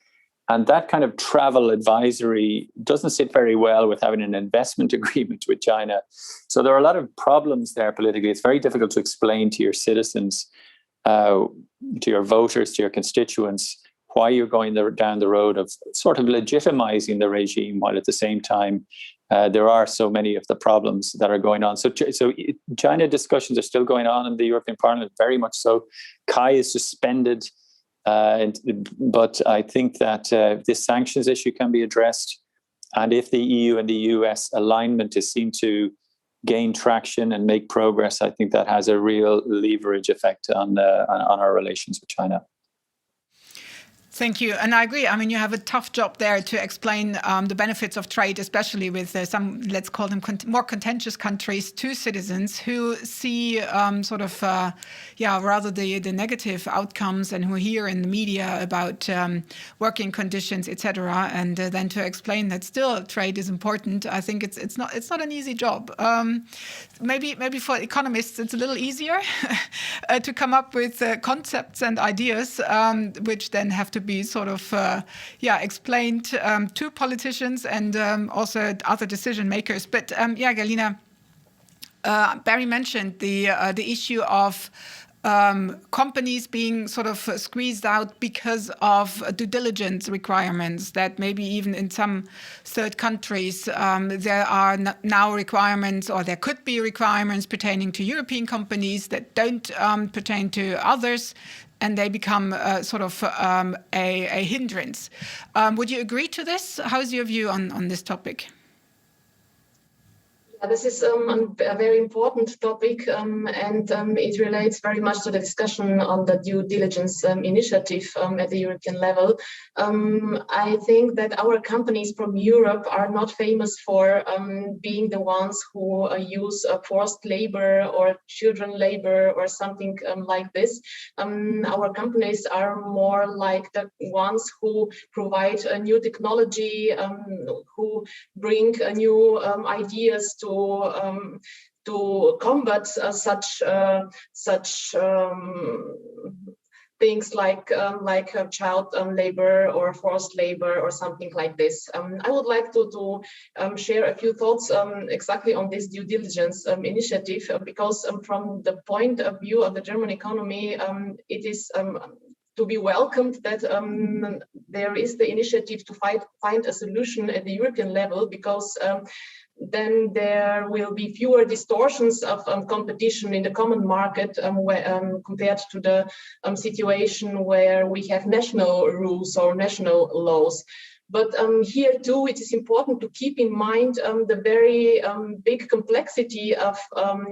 And that kind of travel advisory doesn't sit very well with having an investment agreement with China. So there are a lot of problems there politically. It's very difficult to explain to your citizens, to your voters, to your constituents, why you're going down the road of sort of legitimizing the regime while at the same time there are so many of the problems that are going on. So China discussions are still going on in the European Parliament, very much so. Kai is suspended, but I think that this sanctions issue can be addressed. And if the EU and the US alignment is seen to gain traction and make progress, I think that has a real leverage effect on our relations with China. Thank you. And I agree. I mean, you have a tough job there to explain the benefits of trade, especially with some, let's call them more contentious countries, to citizens who see rather the negative outcomes and who hear in the media about working conditions, etc. And then to explain that still trade is important. I think it's not an easy job. Maybe for economists it's a little easier to come up with concepts and ideas, which then have to be sort of explained to politicians and also other decision makers. But Galina, Barry mentioned the issue of companies being sort of squeezed out because of due diligence requirements, that maybe even in some third countries there are now requirements, or there could be requirements pertaining to European companies that don't pertain to others, and they become a hindrance. Would you agree to this? How's your view on this topic? This is a very important topic, and it relates very much to the discussion on the due diligence initiative at the European level. I think that our companies from Europe are not famous for being the ones who use forced labor or children labor or something like this. Our companies are more like the ones who provide a new technology, who bring new ideas to combat such things like child labor or forced labor or something like this. I would like to share a few thoughts exactly on this due diligence initiative, because from the point of view of the German economy, it is to be welcomed that there is the initiative to find a solution at the European level, because then there will be fewer distortions of competition in the common market compared to the situation where we have national rules or national laws. But here too, it is important to keep in mind the very big complexity of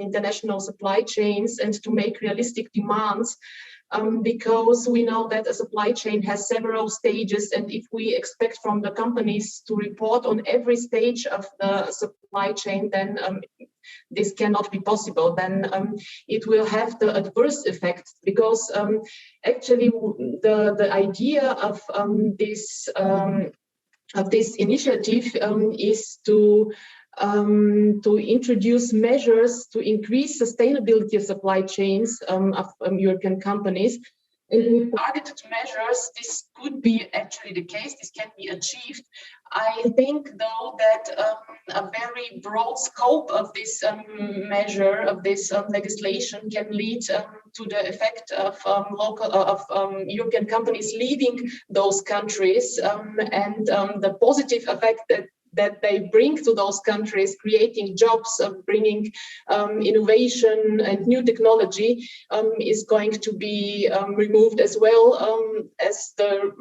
international supply chains, and to make realistic demands. Because we know that a supply chain has several stages, and if we expect from the companies to report on every stage of the supply chain, then this cannot be possible. Then it will have the adverse effect, because actually the idea of this initiative is to introduce measures to increase sustainability of supply chains of European companies. And with targeted measures, this could be actually the case, this can be achieved. I think, though, that a very broad scope of this measure, of this legislation, can lead to the effect of European companies leaving those countries, and the positive effect that they bring to those countries, creating jobs, bringing innovation and new technology, is going to be removed, as well as the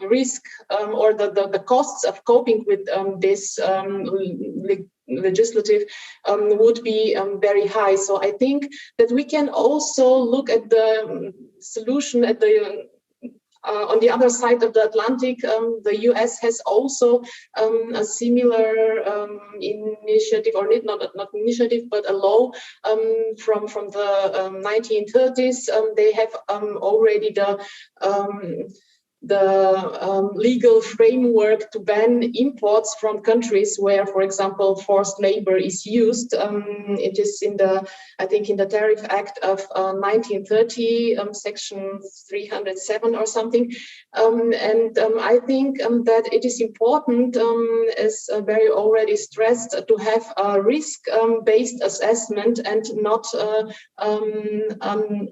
risk or the costs of coping with this legislative would be very high. So I think that we can also look at the solution at the on the other side of the Atlantic. The US has also a similar initiative, or not initiative, but a law from the 1930s. They have already the legal framework to ban imports from countries where, for example, forced labor is used. It is in the Tariff Act of 1930, section 307 or something. I think that it is important, as Barry already stressed, to have a risk-based assessment, and not an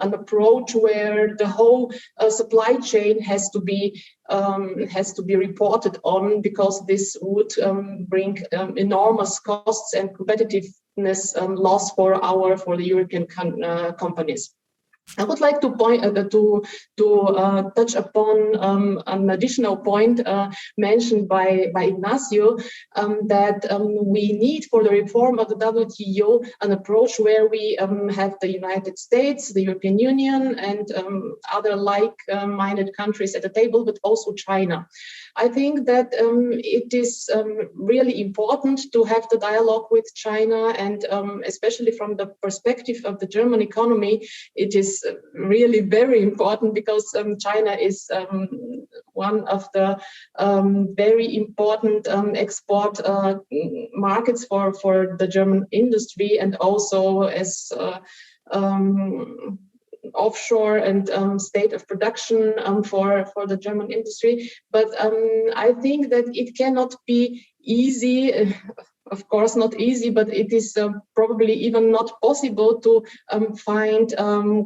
approach where the whole supply chain has to be has to be reported on, because this would bring enormous costs and competitiveness loss for the European companies. I would like to touch upon an additional point mentioned by Ignacio, that we need for the reform of the WTO an approach where we have the United States, the European Union, and other like-minded countries at the table, but also China. I think that it is really important to have the dialogue with China, and especially from the perspective of the German economy, it is really very important, because China is one of the very important export markets for the German industry, and also as offshore and state of production for the German industry. But I think that it cannot be easy. Of course, not easy, but it is probably even not possible to find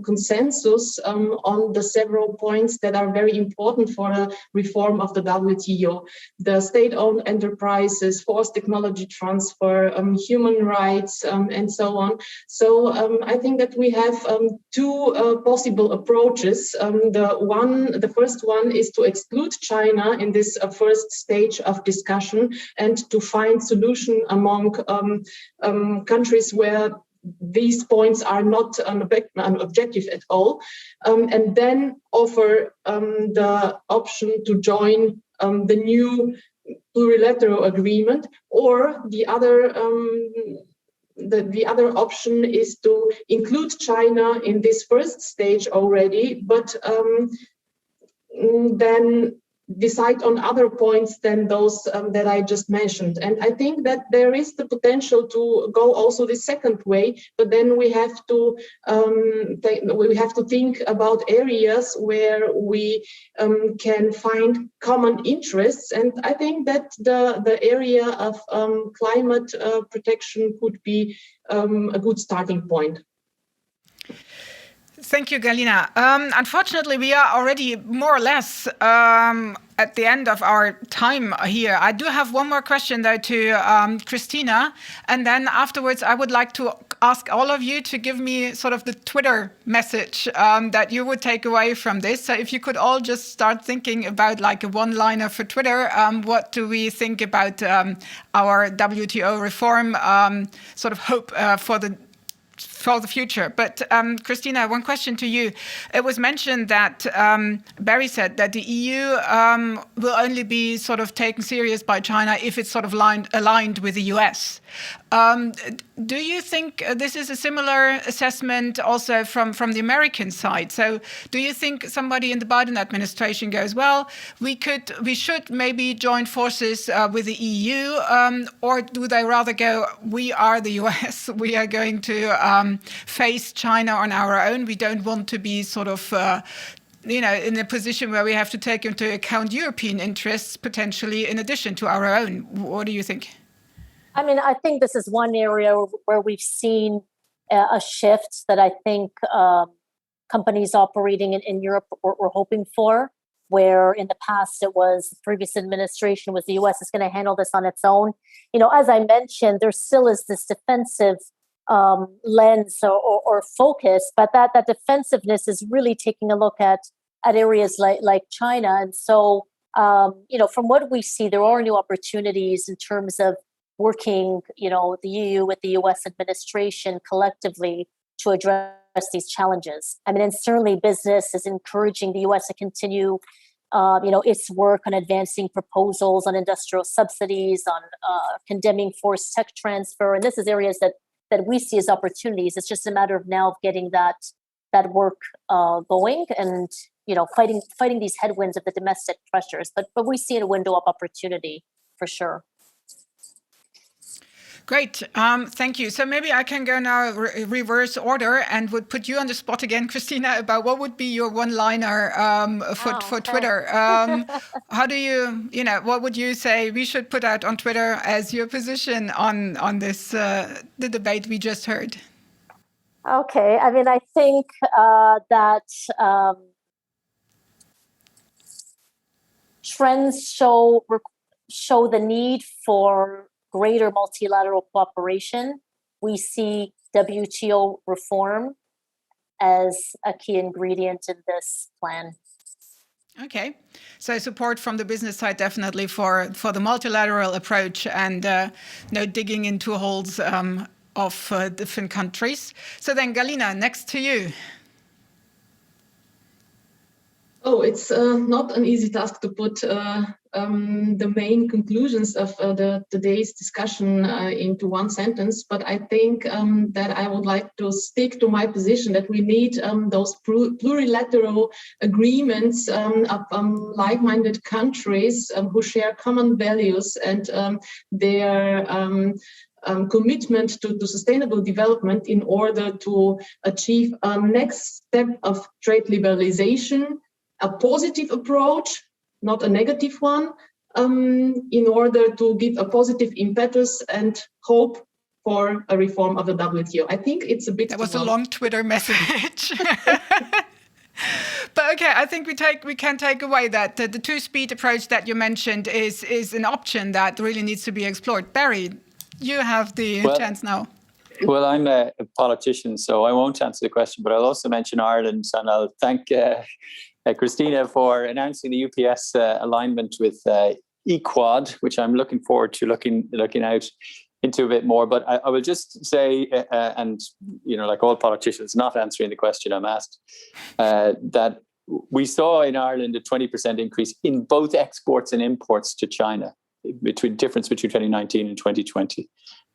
consensus on the several points that are very important for a reform of the WTO. The state-owned enterprises, forced technology transfer, human rights, and so on. So I think that we have two possible approaches. The first one is to exclude China in this first stage of discussion, and to find solution among countries where these points are not an objective at all, and then offer the option to join the new plurilateral agreement. Or the other option is to include China in this first stage already, but then decide on other points than those that I just mentioned. And I think that there is the potential to go also the second way, but then we have to think about areas where we can find common interests. And I think that the area of climate protection could be a good starting point. Thank you, Galina. Unfortunately, we are already more or less at the end of our time here. I do have one more question, though, to Christina. And then afterwards, I would like to ask all of you to give me sort of the Twitter message that you would take away from this. So if you could all just start thinking about like a one-liner for Twitter, what do we think about our WTO reform, sort of hope for the future. But Christina, one question to you. It was mentioned that Barry said that the EU will only be sort of taken serious by China if it's sort of aligned with the US. Do you think this is a similar assessment also from the American side? So do you think somebody in the Biden administration goes, well, we should maybe join forces with the EU, or do they rather go, we are the US, we are going to face China on our own. We don't want to be sort of, in a position where we have to take into account European interests potentially in addition to our own. What do you think? I mean, I think this is one area where we've seen a shift that I think companies operating in Europe were hoping for, where in the past it was the previous administration was the US is going to handle this on its own. As I mentioned, there still is this defensive lens or focus, but that defensiveness is really taking a look at areas like China. And so, from what we see, there are new opportunities in terms of working, the EU with the US administration collectively to address these challenges. I mean, and certainly business is encouraging the US to continue, its work on advancing proposals on industrial subsidies, on condemning forced tech transfer. And this is areas that we see as opportunities. It's just a matter of now getting that work going and, fighting these headwinds of the domestic pressures. But we see a window of opportunity for sure. Great. Thank you. So maybe I can go now reverse order and would put you on the spot again, Christina, about what would be your one-liner for Twitter. How do you, what would you say we should put out on Twitter as your position on this, the debate we just heard? Okay. I mean, I think that trends show the need for greater multilateral cooperation. We see WTO reform as a key ingredient in this plan. Okay, so support from the business side definitely for the multilateral approach and no digging into holes of different countries. So then, Galina, next to you. Oh, it's not an easy task to put the main conclusions of today's discussion into one sentence, but I think that I would like to stick to my position that we need those plurilateral agreements of like-minded countries who share common values and their commitment to sustainable development in order to achieve a next step of trade liberalization, a positive approach, not a negative one, in order to give a positive impetus and hope for a reform of the WTO. I think it's a bit. That was a long Twitter message. But okay, I think we can take away that the two-speed approach that you mentioned is an option that really needs to be explored. Barry, you have the chance now. Well, I'm a politician, so I won't answer the question, but I'll also mention Ireland, and I'll thank Christina for announcing the UPS alignment with Equad, which I'm looking forward to looking out into a bit more. But I will just say, and like all politicians, not answering the question I'm asked, that we saw in Ireland a 20% increase in both exports and imports to China, difference between 2019 and 2020.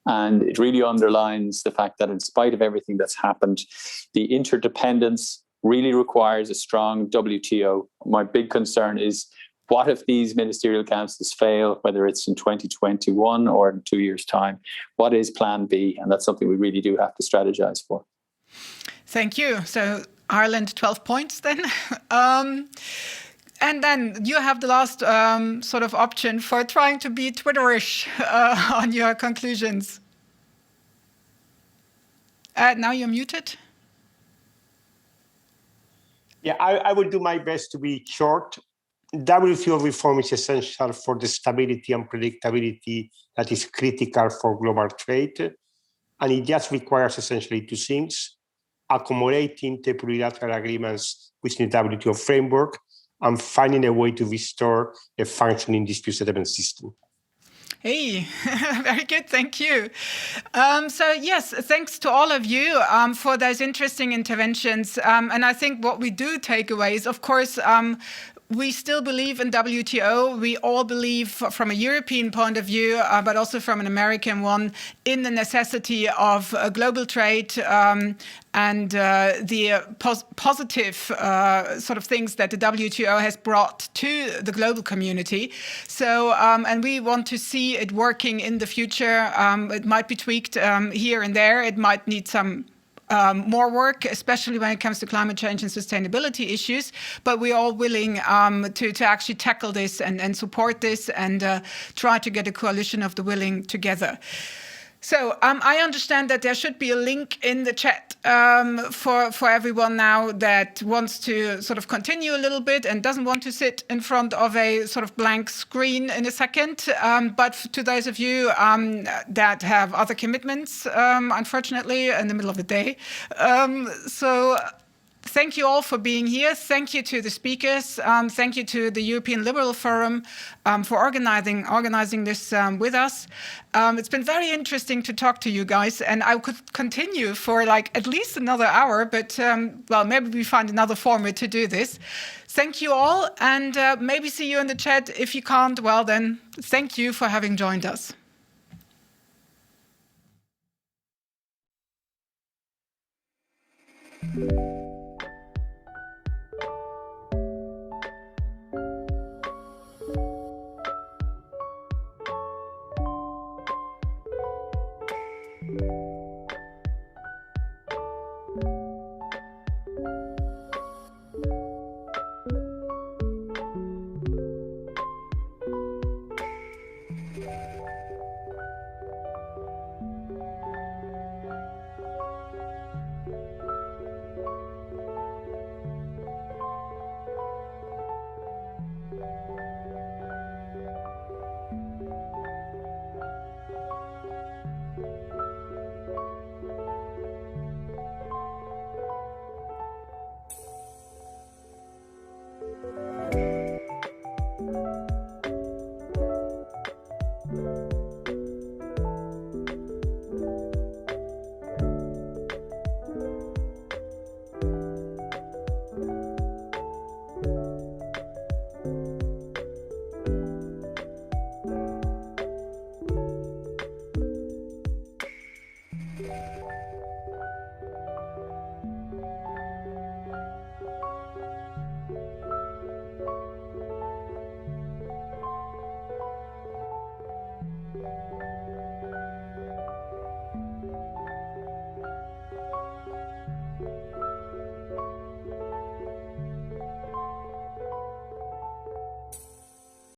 And it really underlines the fact that in spite of everything that's happened, the interdependence really requires a strong WTO. My big concern is, what if these ministerial councils fail, whether it's in 2021 or in 2 years' time? What is plan B? And that's something we really do have to strategize for. Thank you. So Ireland, 12 points then. And then you have the last sort of option for trying to be Twitterish on your conclusions. Now you're muted. Yeah, I will do my best to be short. WTO reform is essential for the stability and predictability that is critical for global trade. And it just requires essentially two things: accommodating the plurilateral agreements within the WTO framework and finding a way to restore a functioning dispute settlement system. Hey, very good. Thank you. So yes, thanks to all of you for those interesting interventions. And I think what we do take away is, of course, we still believe in WTO. We all believe from a European point of view, but also from an American one, in the necessity of global trade and the positive sort of things that the WTO has brought to the global community. So, and we want to see it working in the future. It might be tweaked here and there. It might need some more work, especially when it comes to climate change and sustainability issues. But we're all willing to actually tackle this and support this and try to get a coalition of the willing together. So I understand that there should be a link in the chat for everyone now that wants to sort of continue a little bit and doesn't want to sit in front of a sort of blank screen in a second. But to those of you that have other commitments, unfortunately, in the middle of the day. So thank you all for being here. Thank you to the speakers. Thank you to the European Liberal Forum for organizing this with us. It's been very interesting to talk to you guys, and I could continue for like at least another hour, but well, maybe we find another format to do this. Thank you all, and maybe see you in the chat. If you can't, well then, thank you for having joined us.